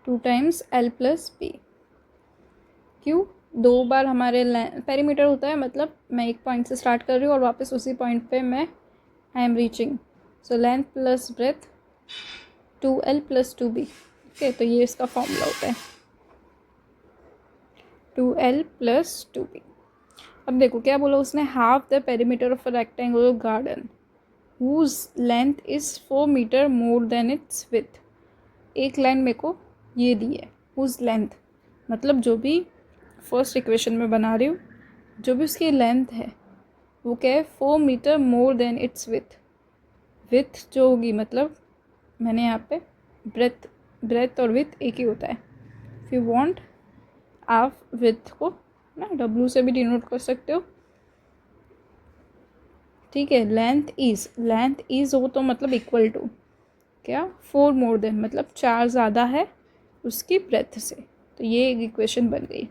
2 times L + b। क्यों, 2 बार हमारे पेरीमीटर होता है, मतलब मैं एक पॉइंट से स्टार्ट कर रही हूँ और वापस उसी पॉइंट पे मैं I am reaching. So length plus breath 2L + 2b। Okay, तो ये इसका फॉर्मूला होता है 2L + 2b। अब देखो क्या बोला उसने, half the perimeter of a rectangular garden whose length is 4 metre more than its width. एक लाइन मेरे को ये दी है, हुज लेंथ मतलब जो भी फर्स्ट इक्वेशन में बना रही हूँ, जो भी उसकी लेंथ है वो क्या है, 4 metre more than its width. Width जो होगी मतलब मैंने यहाँ पे ब्रेथ और विथ एक ही होता है। इफ़ यू वांट आप विथ को ना W से भी डिनोट कर सकते हो। ठीक है, लेंथ इज हो तो मतलब इक्वल टू क्या, 4 मोर देन मतलब 4 ज़्यादा है उसकी ब्रेथ से। तो ये एक इक्वेशन बन गई।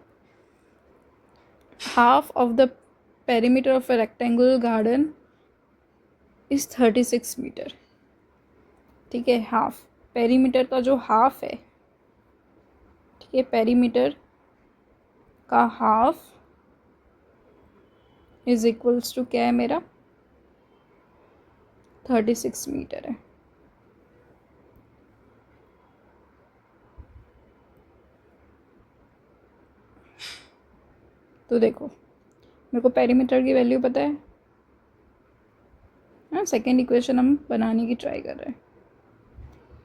Half of the perimeter of a rectangular garden is 36 metre. ठीक है, हाफ पेरीमीटर का जो हाफ है, ठीक है, पेरीमीटर का हाफ इज इक्वल्स टू क्या है मेरा, 36 मीटर है। तो देखो मेरे को पेरीमीटर की वैल्यू पता है ना। सेकेंड इक्वेशन हम बनाने की ट्राई कर रहे हैं।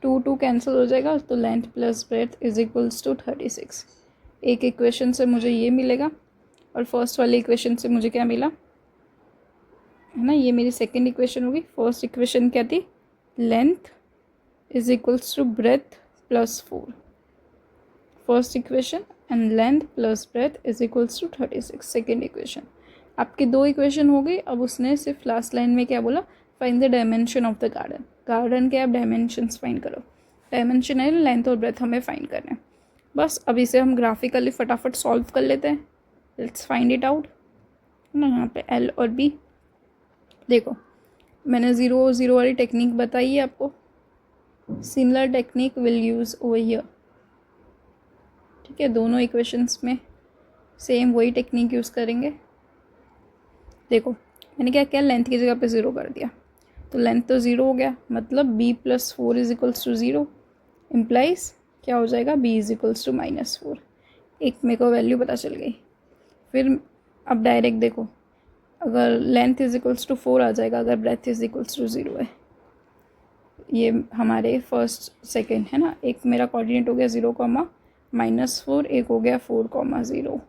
2 कैंसिल हो जाएगा तो length plus breadth is equals to 36। एक इक्वेशन से मुझे ये मिलेगा और फर्स्ट वाली इक्वेशन से मुझे क्या मिला है ना, ये मेरी सेकेंड इक्वेशन होगी। फर्स्ट इक्वेशन क्या थी, length is equals to breadth plus 4। First equation and length plus breadth is equals to 36। Second equation आपकी 2 इक्वेशन हो गई। अब उसने सिर्फ लास्ट लाइन में क्या बोला, find the dimension of the garden. Garden के आप डायमेंशंस फाइंड करो। डायमेंशन है लेंथ और ब्रेथ हमें फाइंड करना है। बस अब इसे हम ग्राफिकली फटाफट सॉल्व कर लेते हैं। लेट्स फाइंड इट आउट ना। यहाँ पे एल और बी देखो मैंने 0 0 वाली टेक्निक बताई है आपको। Similar technique will use over here. ठीक है, दोनों इक्वेशंस में सेम वही टेक्निक यूज़ करेंगे। देखो मैंने क्या किया, लेंथ की जगह पे 0 कर दिया तो लेंथ तो 0 हो गया, मतलब b plus 4 is equals to 0 implies क्या हो जाएगा, b इज इक्वल्स टू -4। एक मेरे को वैल्यू पता चल गई। फिर अब डायरेक्ट देखो, अगर लेंथ इज इक्वल्स टू 4 आ जाएगा अगर ब्रेथ इज इक्वल्स टू 0 है। ये हमारे फर्स्ट सेकेंड है ना। एक मेरा कोऑर्डिनेट हो गया 0, -4, एक हो गया 4, 0।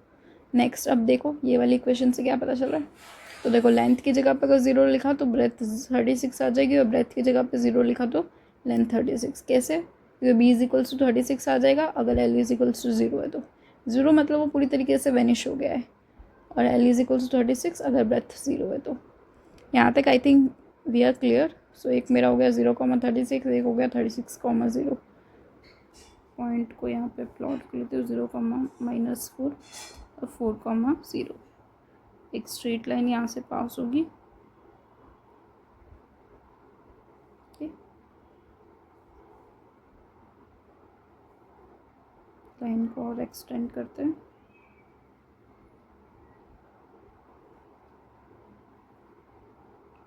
नेक्स्ट अब देखो ये वाली इक्वेशन से क्या पता चल रहा है। तो देखो लेंथ की जगह पे अगर 0 लिखा तो ब्रेथ 36 आ जाएगी और ब्रेथ की जगह पे 0 लिखा तो लेंथ 36। कैसे, क्योंकि b इज इक्वल्स टू 36 आ जाएगा अगर l इज इक्वल्स टू 0 है। तो 0 मतलब वो पूरी तरीके से वेनिश हो गया है और l इज इक्वल्स टू 36 अगर ब्रेथ 0 है। तो यहाँ तक I think we are clear. So एक मेरा हो गया 0,36, एक हो गया 36,0। पॉइंट को यहाँ पे प्लॉट कर लेते हो, 0,-4 और 4,0। एक स्ट्रेट लाइन यहाँ से पास होगी। लाइन को और एक्सटेंड करते हैं।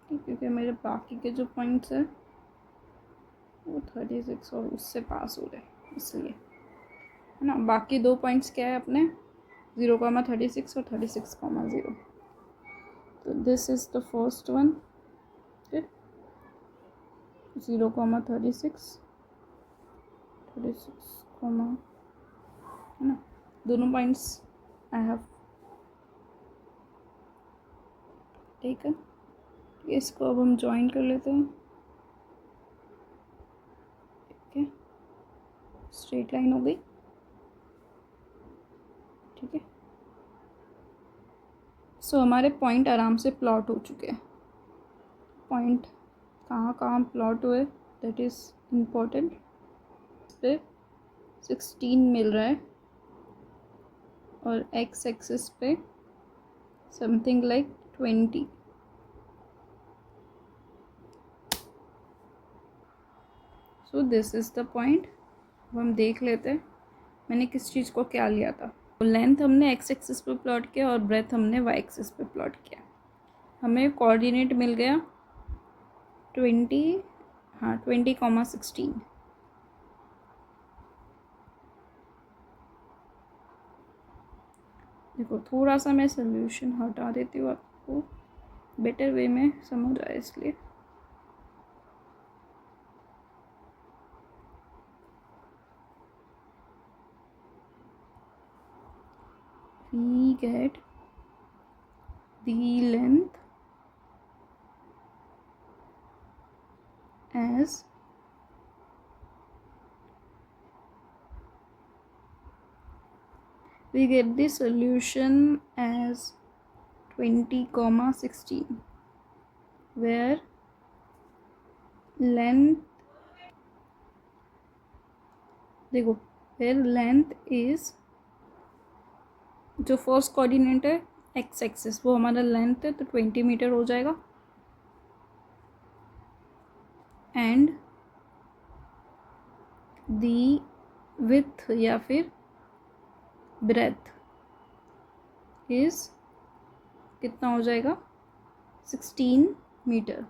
क्योंकि मेरे बाकी के जो पॉइंट्स हैं वो 36 और उससे पास हो रहे इसलिए है ना। बाकी 2 पॉइंट्स क्या है अपने, 0,36 और 36,0। तो this is the first one. 0,36 है ना। दोनों पॉइंट्स आई हैव टेकन। इसको अब हम ज्वाइन कर लेते हैं। ठीक है, स्ट्रेट लाइन हो गई। ठीक है, सो हमारे पॉइंट आराम से प्लॉट हो चुके हैं। पॉइंट कहाँ कहाँ प्लॉट हुए दैट इज़ इम्पोर्टेंट। पे 16 मिल रहा है और एक्स एक्सिस पे something like 20। So this is the point. अब हम देख लेते हैं मैंने किस चीज़ को क्या लिया था। लेंथ हमने एक्स एक्सिस पे प्लॉट किया और ब्रेथ हमने वाई एक्सिस पे प्लॉट किया। हमें कोऑर्डिनेट मिल गया 20, हाँ 20,16। देखो थोड़ा सा मैं सोल्यूशन हटा देती हूँ आपको बेटर वे में समझ आए इसलिए। We get the length as we get the solution as 20,16 where length, देखो where length is, जो फर्स्ट कोऑर्डिनेट है एक्स एक्सिस वो हमारा लेंथ है तो 20 मीटर हो जाएगा। एंड दी विथ या फिर ब्रेथ इज कितना हो जाएगा 16 मीटर।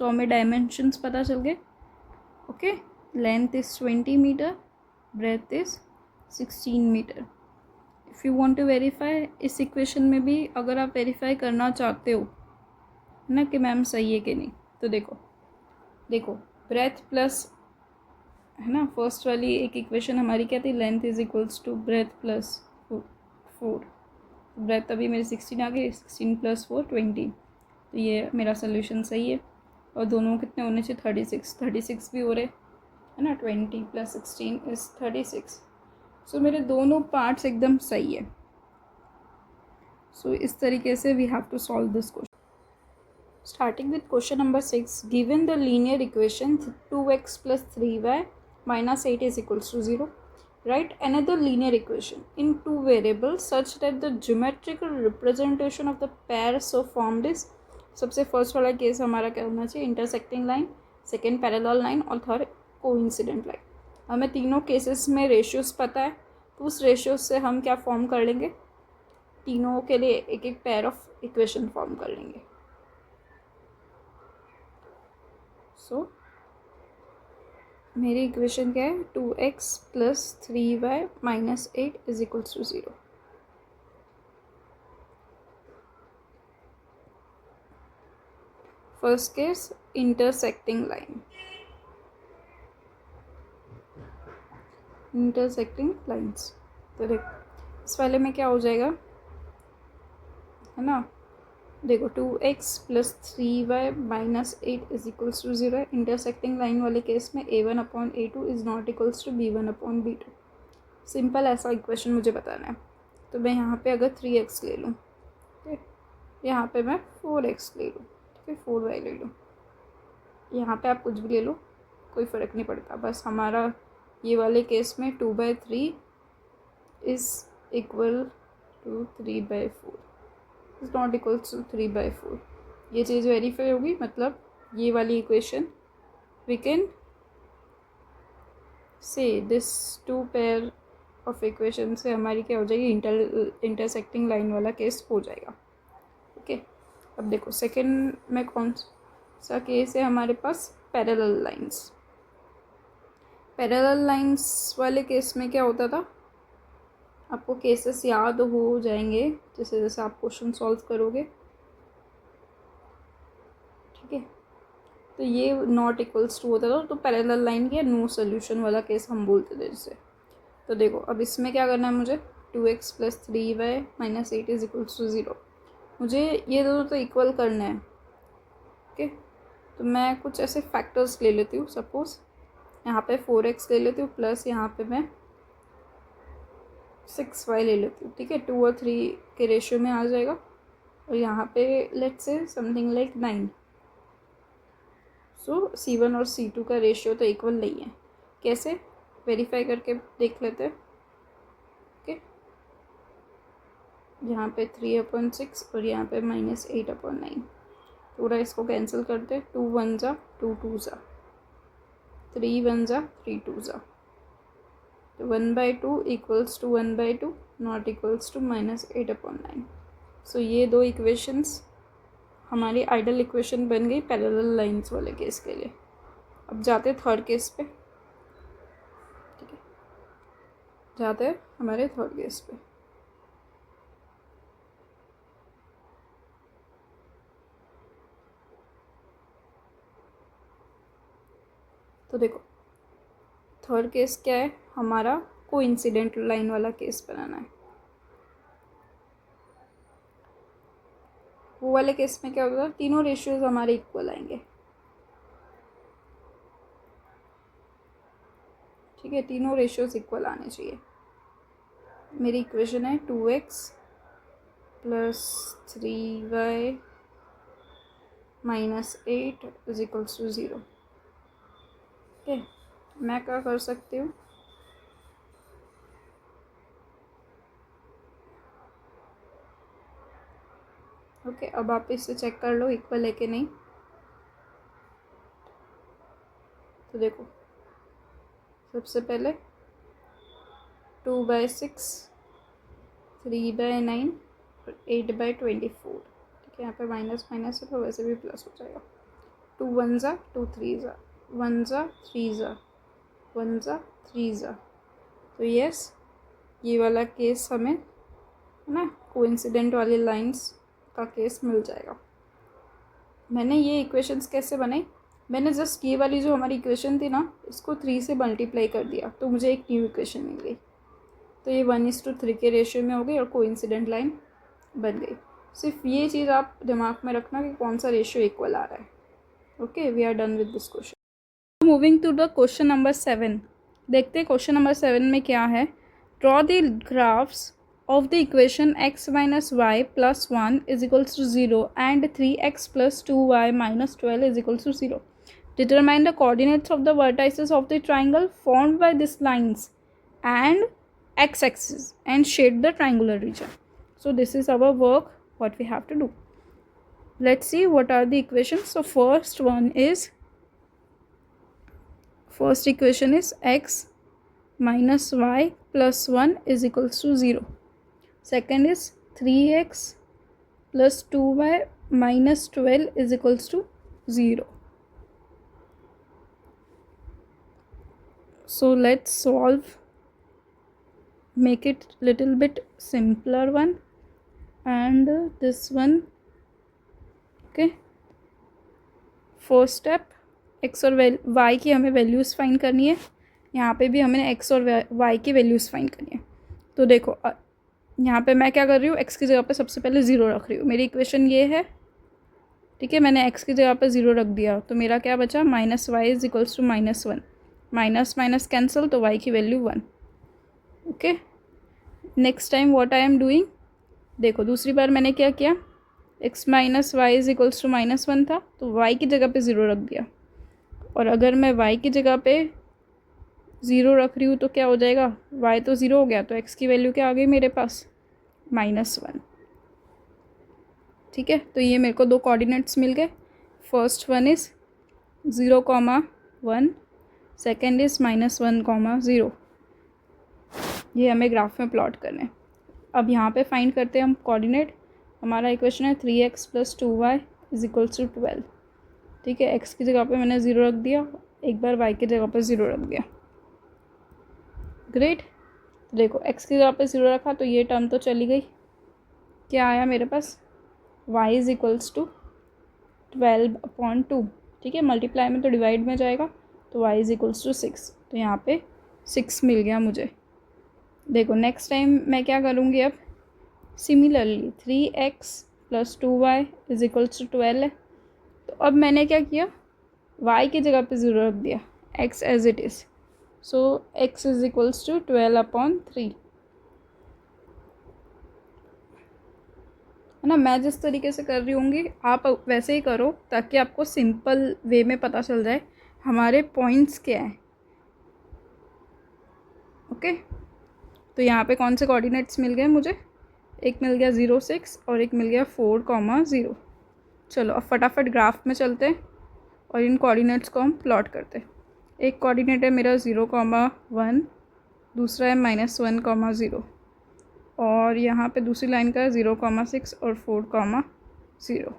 सो हमें डायमेंशंस पता चल गए. Okay, length is 20 metre, breadth is 16 metre. If you want to verify, इस इक्वेशन में भी अगर आप वेरीफाई करना चाहते हो ना कि मैम सही है कि नहीं, तो देखो ब्रेथ प्लस, है ना, फर्स्ट वाली एक इक्वेशन हमारी क्या थी, length is equals to breadth plus 4. Breadth अभी मेरी 16 आ गई, 16 प्लस 4 20. तो ये मेरा सोल्यूशन सही है. और दोनों कितने होने चाहिए, 36 भी हो रहे, है ना. 20 प्लस 16 इज 36. सो मेरे दोनों पार्ट्स एकदम सही है. सो इस तरीके से we have to solve this question. Starting with question number 6. Given the linear equation 2x plus 3y minus 8 is equals to 0. Write another linear equation in two variables such that the geometrical representation of the pair so formed is. सबसे फर्स्ट वाला केस हमारा क्या होना चाहिए, intersecting line, second parallel line और थर्ड कोइंसिडेंट लाइन. हमें तीनों केसेस में रेशियोज पता है, तो उस रेशियोज से हम क्या फॉर्म कर लेंगे, तीनों के लिए एक एक पेयर ऑफ इक्वेशन फॉर्म कर लेंगे. सो मेरी इक्वेशन क्या है, 2x plus 3y minus 8 is equals to 0. First case, intersecting line, intersecting lines. तो देखो इस वाले में क्या हो जाएगा, है ना, देखो 2x plus 3y minus 8 is equals to 0. Intersecting line वाले केस में a1/a2 is not equals to b1/b2. Simple ऐसा इक्वेशन मुझे बताना है. तो मैं यहाँ पे अगर 3x ले लूँ, ठीक है, यहाँ पे मैं 4x ले लूँ, ठीक है, 4y ले लूँ, यहाँ पे आप कुछ भी ले लो, कोई फ़र्क नहीं पड़ता. बस हमारा ये वाले केस में 2/3 is equal to 3/4 is not equals to 3/4. ये चीज़ वेरीफाई होगी, मतलब ये वाली equation we can say this to pair of equation से हमारी क्या हो जाएगी, इंटरसेक्टिंग लाइन वाला केस हो जाएगा. ओके, अब देखो सेकंड में कौन सा केस है हमारे पास, पैरेलल लाइंस. पैरेलल लाइंस वाले केस में क्या होता था, आपको केसेस याद हो जाएंगे जैसे जैसे आप क्वेश्चन सॉल्व करोगे, ठीक है. तो ये नॉट इक्वल्स टू होता था, तो पैरेलल लाइन या नो सोल्यूशन वाला केस हम बोलते थे जिसे. तो देखो अब इसमें क्या करना है मुझे, 2x plus 3y minus 8 is equals to 0. मुझे ये दोनों तो इक्वल करना है. ओके, तो मैं कुछ ऐसे फैक्टर्स ले लेती हूँ. सपोज यहाँ पे 4x ले लेती हूँ, प्लस यहाँ पे मैं 6y ले लेती हूँ, ठीक है. 2 और 3 के रेशियो में आ जाएगा. और यहाँ पे let's say something like 9. So C1 और C2 का रेशियो तो इक्वल नहीं है. कैसे वेरीफाई करके देख लेते हैं. ओके, यहाँ पे 3/6 और यहाँ पे -8/9. पूरा इसको कैंसिल करते, 2 1 जा 2 2 जा, 3 1 जा 3 2 जा. तो 1/2 equals to 1/2 not equals to -8/9. So ये दो इक्वेशंस हमारी आइडल इक्वेशन बन गई पैरेलल लाइंस वाले केस के लिए. अब जाते थर्ड केस पे, ठीक है, जाते हैं हमारे थर्ड केस पे. तो देखो थर्ड केस क्या है हमारा, कोइंसिडेंट लाइन वाला केस बनाना है. वो वाले केस में क्या होगा, तीनों रेशियोज हमारे इक्वल आएंगे, ठीक है. तीनों रेशियोज इक्वल आने चाहिए. मेरी इक्वेशन है 2x plus 3y minus 8 is equals to 0. Okay, मैं क्या कर सकती हूँ, ओके, अब आप इससे चेक कर लो इक्वल है कि नहीं. तो देखो सबसे पहले 2/6, 3/9 और 8/24, ठीक है. यहाँ पे माइनस माइनस है तो वैसे भी प्लस हो जाएगा. 2 1 ज़ा 2 3 ज़ा 1 ज़ा 3 ज़ा 1 ज़ा 3 ज़ा। तो यस, ये वाला केस हमें है ना कोइंसिडेंट वाली लाइंस का केस मिल जाएगा। मैंने ये इक्वेशंस कैसे बनाई, मैंने जस्ट ये वाली जो हमारी इक्वेशन थी ना, इसको 3 से मल्टीप्लाई कर दिया तो मुझे एक न्यू इक्वेशन मिल गई। तो ये 1:3 के रेशियो में हो गई और कोइंसिडेंट लाइन बन गई। सिर्फ ये चीज़ आप दिमाग में रखना कि कौन सा रेशियो इक्वल आ रहा है। Okay, we are done with this question. Moving to the question number 7। देखते हैं क्वेश्चन नंबर 7 में क्या है। Draw the graphs of the equation x minus y plus 1 is equals to 0 and 3x plus 2y minus 12 is equals to 0. Determine the coordinates of the vertices of the triangle formed by these lines and x-axis and shade the triangular region. So this is our work, what we have to do. Let's see what are the equations. So first equation is x minus y plus 1 is equals to 0. Second is 3x plus 2y minus 12 is equals to 0. So let's solve, make it little bit simpler one and this one. Okay, first step, x और y की हमें वैल्यूज़ फाइंड करनी है। यहाँ पे भी हमें x और y की वैल्यूज़ फाइंड करनी है। तो देखो यहाँ पे मैं क्या कर रही हूँ, x की जगह पे सबसे पहले 0 रख रही हूँ। मेरी इक्वेशन ये है, ठीक है। मैंने x की जगह पे 0 रख दिया तो मेरा क्या बचा, minus y is equals to -1। Minus minus cancel, तो y की value 1। Okay, next time what I am doing, देखो दूसरी बार मैंने क्या किया, x minus y is equals to -1 था तो y की जगह पे 0 रख दिया। और अगर मैं y की जगह पे 0 रख रही हूँ तो क्या हो जाएगा, y तो 0 हो गया तो x की वैल्यू क्या आ गई मेरे पास, -1। ठीक है, तो ये मेरे को दो कोऑर्डिनेट्स मिल गए। First one is 0,1, second is -1,0। ये हमें ग्राफ में प्लॉट करना है। अब यहाँ पे फाइंड करते हैं हम कोऑर्डिनेट। हमारा इक्वेशन है 3x + 2y is equals to 12। ठीक है, x की जगह पे मैंने 0 रख दिया, एक बार y की जगह पे 0 रख दिया। ग्रेट, देखो x की जगह पे 0 रखा तो ये टर्म तो चली गई। क्या आया मेरे पास, y इज इक्वल्स टू 12/2। ठीक है, मल्टीप्लाई में तो डिवाइड में जाएगा तो y इज इक्वल्स टू 6। तो यहाँ पे 6 मिल गया मुझे। देखो नेक्स्ट टाइम मैं क्या करूँगी, अब similarly 3x + 2y is equals to 12 है। तो अब मैंने क्या किया, y की जगह पे 0 रख दिया, x as it is. So x is equals to 12/3 है ना। मैं जिस तरीके से कर रही होंगी आप वैसे ही करो ताकि आपको सिंपल वे में पता चल जाए हमारे पॉइंट्स क्या हैं। ओके, तो यहाँ पे कौन से कोऑर्डिनेट्स मिल गए मुझे, एक मिल गया 0 6 और एक मिल गया 4,0। चलो अब फटाफट ग्राफ में चलते हैं और इन कोऑर्डिनेट्स को हम प्लॉट करते हैं। एक कोऑर्डिनेट है मेरा 0,1, दूसरा है -1,0 और यहाँ पे दूसरी लाइन का 0,6 और 4,0।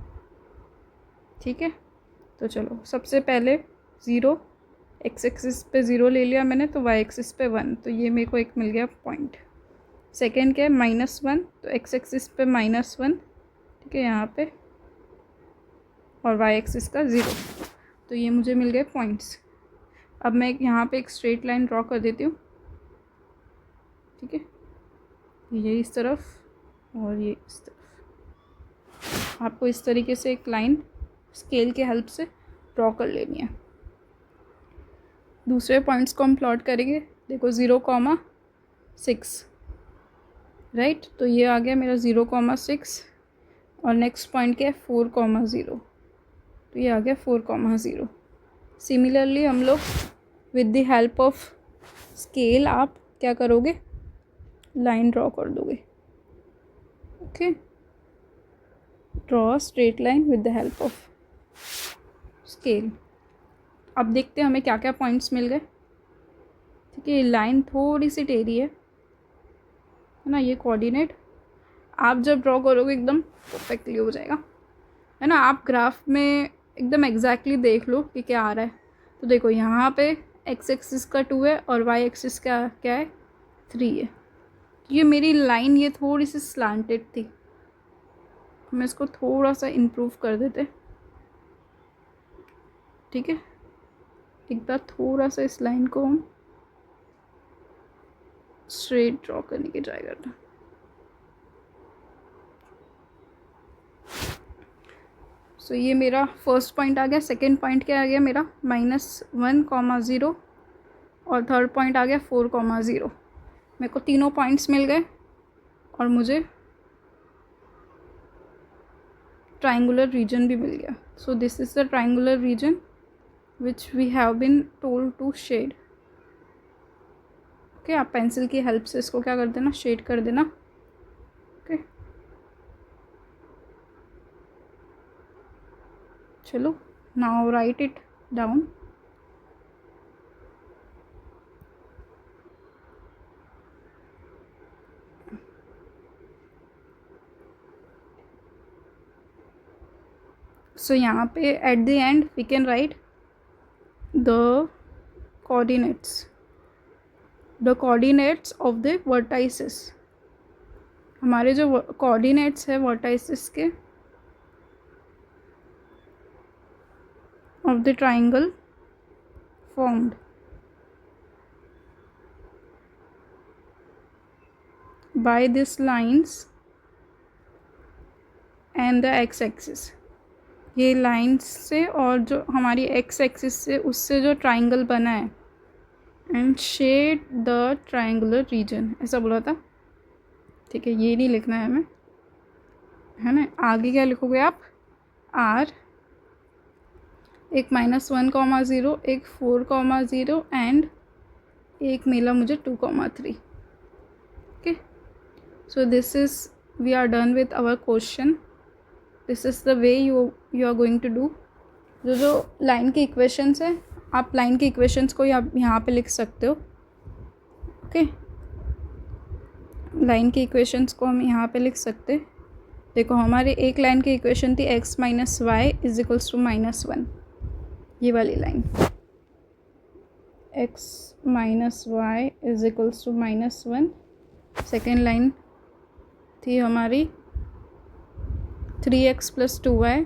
ठीक है, तो चलो सबसे पहले 0, x एक्सिस पे 0 ले लिया मैंने तो y एक्सिस पे 1, तो ये मेरे को एक मिल गया पॉइंट। सेकेंड क्या है -1, तो x एक्सिस पे -1, ठीक है यहाँ पे, और y एक्सिस का 0, तो ये मुझे मिल गए पॉइंट्स। अब मैं यहाँ पे एक स्ट्रेट लाइन ड्रॉ कर देती हूँ। ठीक है, ये इस तरफ और ये इस तरफ। आपको इस तरीके से एक लाइन स्केल के हेल्प से ड्रॉ कर लेनी है। दूसरे पॉइंट्स को हम प्लॉट करेंगे। देखो 0,6 राइट, तो ये आ गया मेरा 0,6 और नेक्स्ट पॉइंट क्या है 4,0, तो ये आ गया 4,0। सिमिलरली हम लोग with the help of scale आप क्या करोगे, लाइन ड्रॉ कर दोगे। Okay, draw straight line with the help of scale. अब देखते हैं हमें क्या क्या पॉइंट्स मिल गए। ठीक है, लाइन थोड़ी सी टेढ़ी है ना, ये कोऑर्डिनेट आप जब ड्रॉ करोगे एकदम परफेक्टली हो जाएगा, है ना। आप ग्राफ में एकदम एग्जैक्टली देख लो कि क्या आ रहा है। तो देखो यहाँ पे एक्स एक्सिस का 2 है और वाई एक्सिस का क्या है 3 है। ये मेरी लाइन ये थोड़ी सी स्लांटेड थी, मैं इसको थोड़ा सा इम्प्रूव कर देते। ठीक है, एक बार थोड़ा सा इस लाइन को हम स्ट्रेट ड्रॉ करने की ट्राई करना। सो ये मेरा फर्स्ट पॉइंट आ गया। सेकेंड पॉइंट क्या आ गया मेरा -1, 0 और थर्ड पॉइंट आ गया 4, 0। मेरे को तीनों पॉइंट्स मिल गए और मुझे ट्राइंगुलर रीजन भी मिल गया। So this is the triangular region which we have been told to shade. Okay, आप पेंसिल की हेल्प से इसको क्या कर देना, शेड कर देना। ओके, चलो now write it down. So यहाँ पे at the end we can write the coordinates of the vertices. हमारे जो कोऑर्डिनेट्स है वर्टाइसेस के of the triangle formed by these lines and the x axis। ये लाइन्स से और जो हमारी x एक्सिस से उससे जो ट्राइंगल बना है and shade the triangular region, ऐसा बोला था। ठीक है, ये नहीं लिखना है हमें, है ना। आगे क्या लिखोगे आप, r, एक -1, 0, एक 4, 0 एंड एक मिला मुझे 2, 3। Okay, so this is we are done with our question. This is the way you are going to do. जो लाइन के इक्वेशंस है, आप लाइन के इक्वेशंस को यहाँ पे लिख सकते हो। ओके, लाइन के इक्वेशंस को हम यहाँ पे लिख सकते। देखो हमारे एक लाइन की इक्वेशन थी x - y = -1, ये वाली line x - y = -1। Second line थी हमारी 3x + 2y,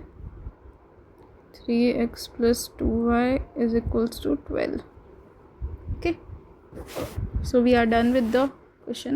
3x + 2y = 12। okay, so we are done with the question।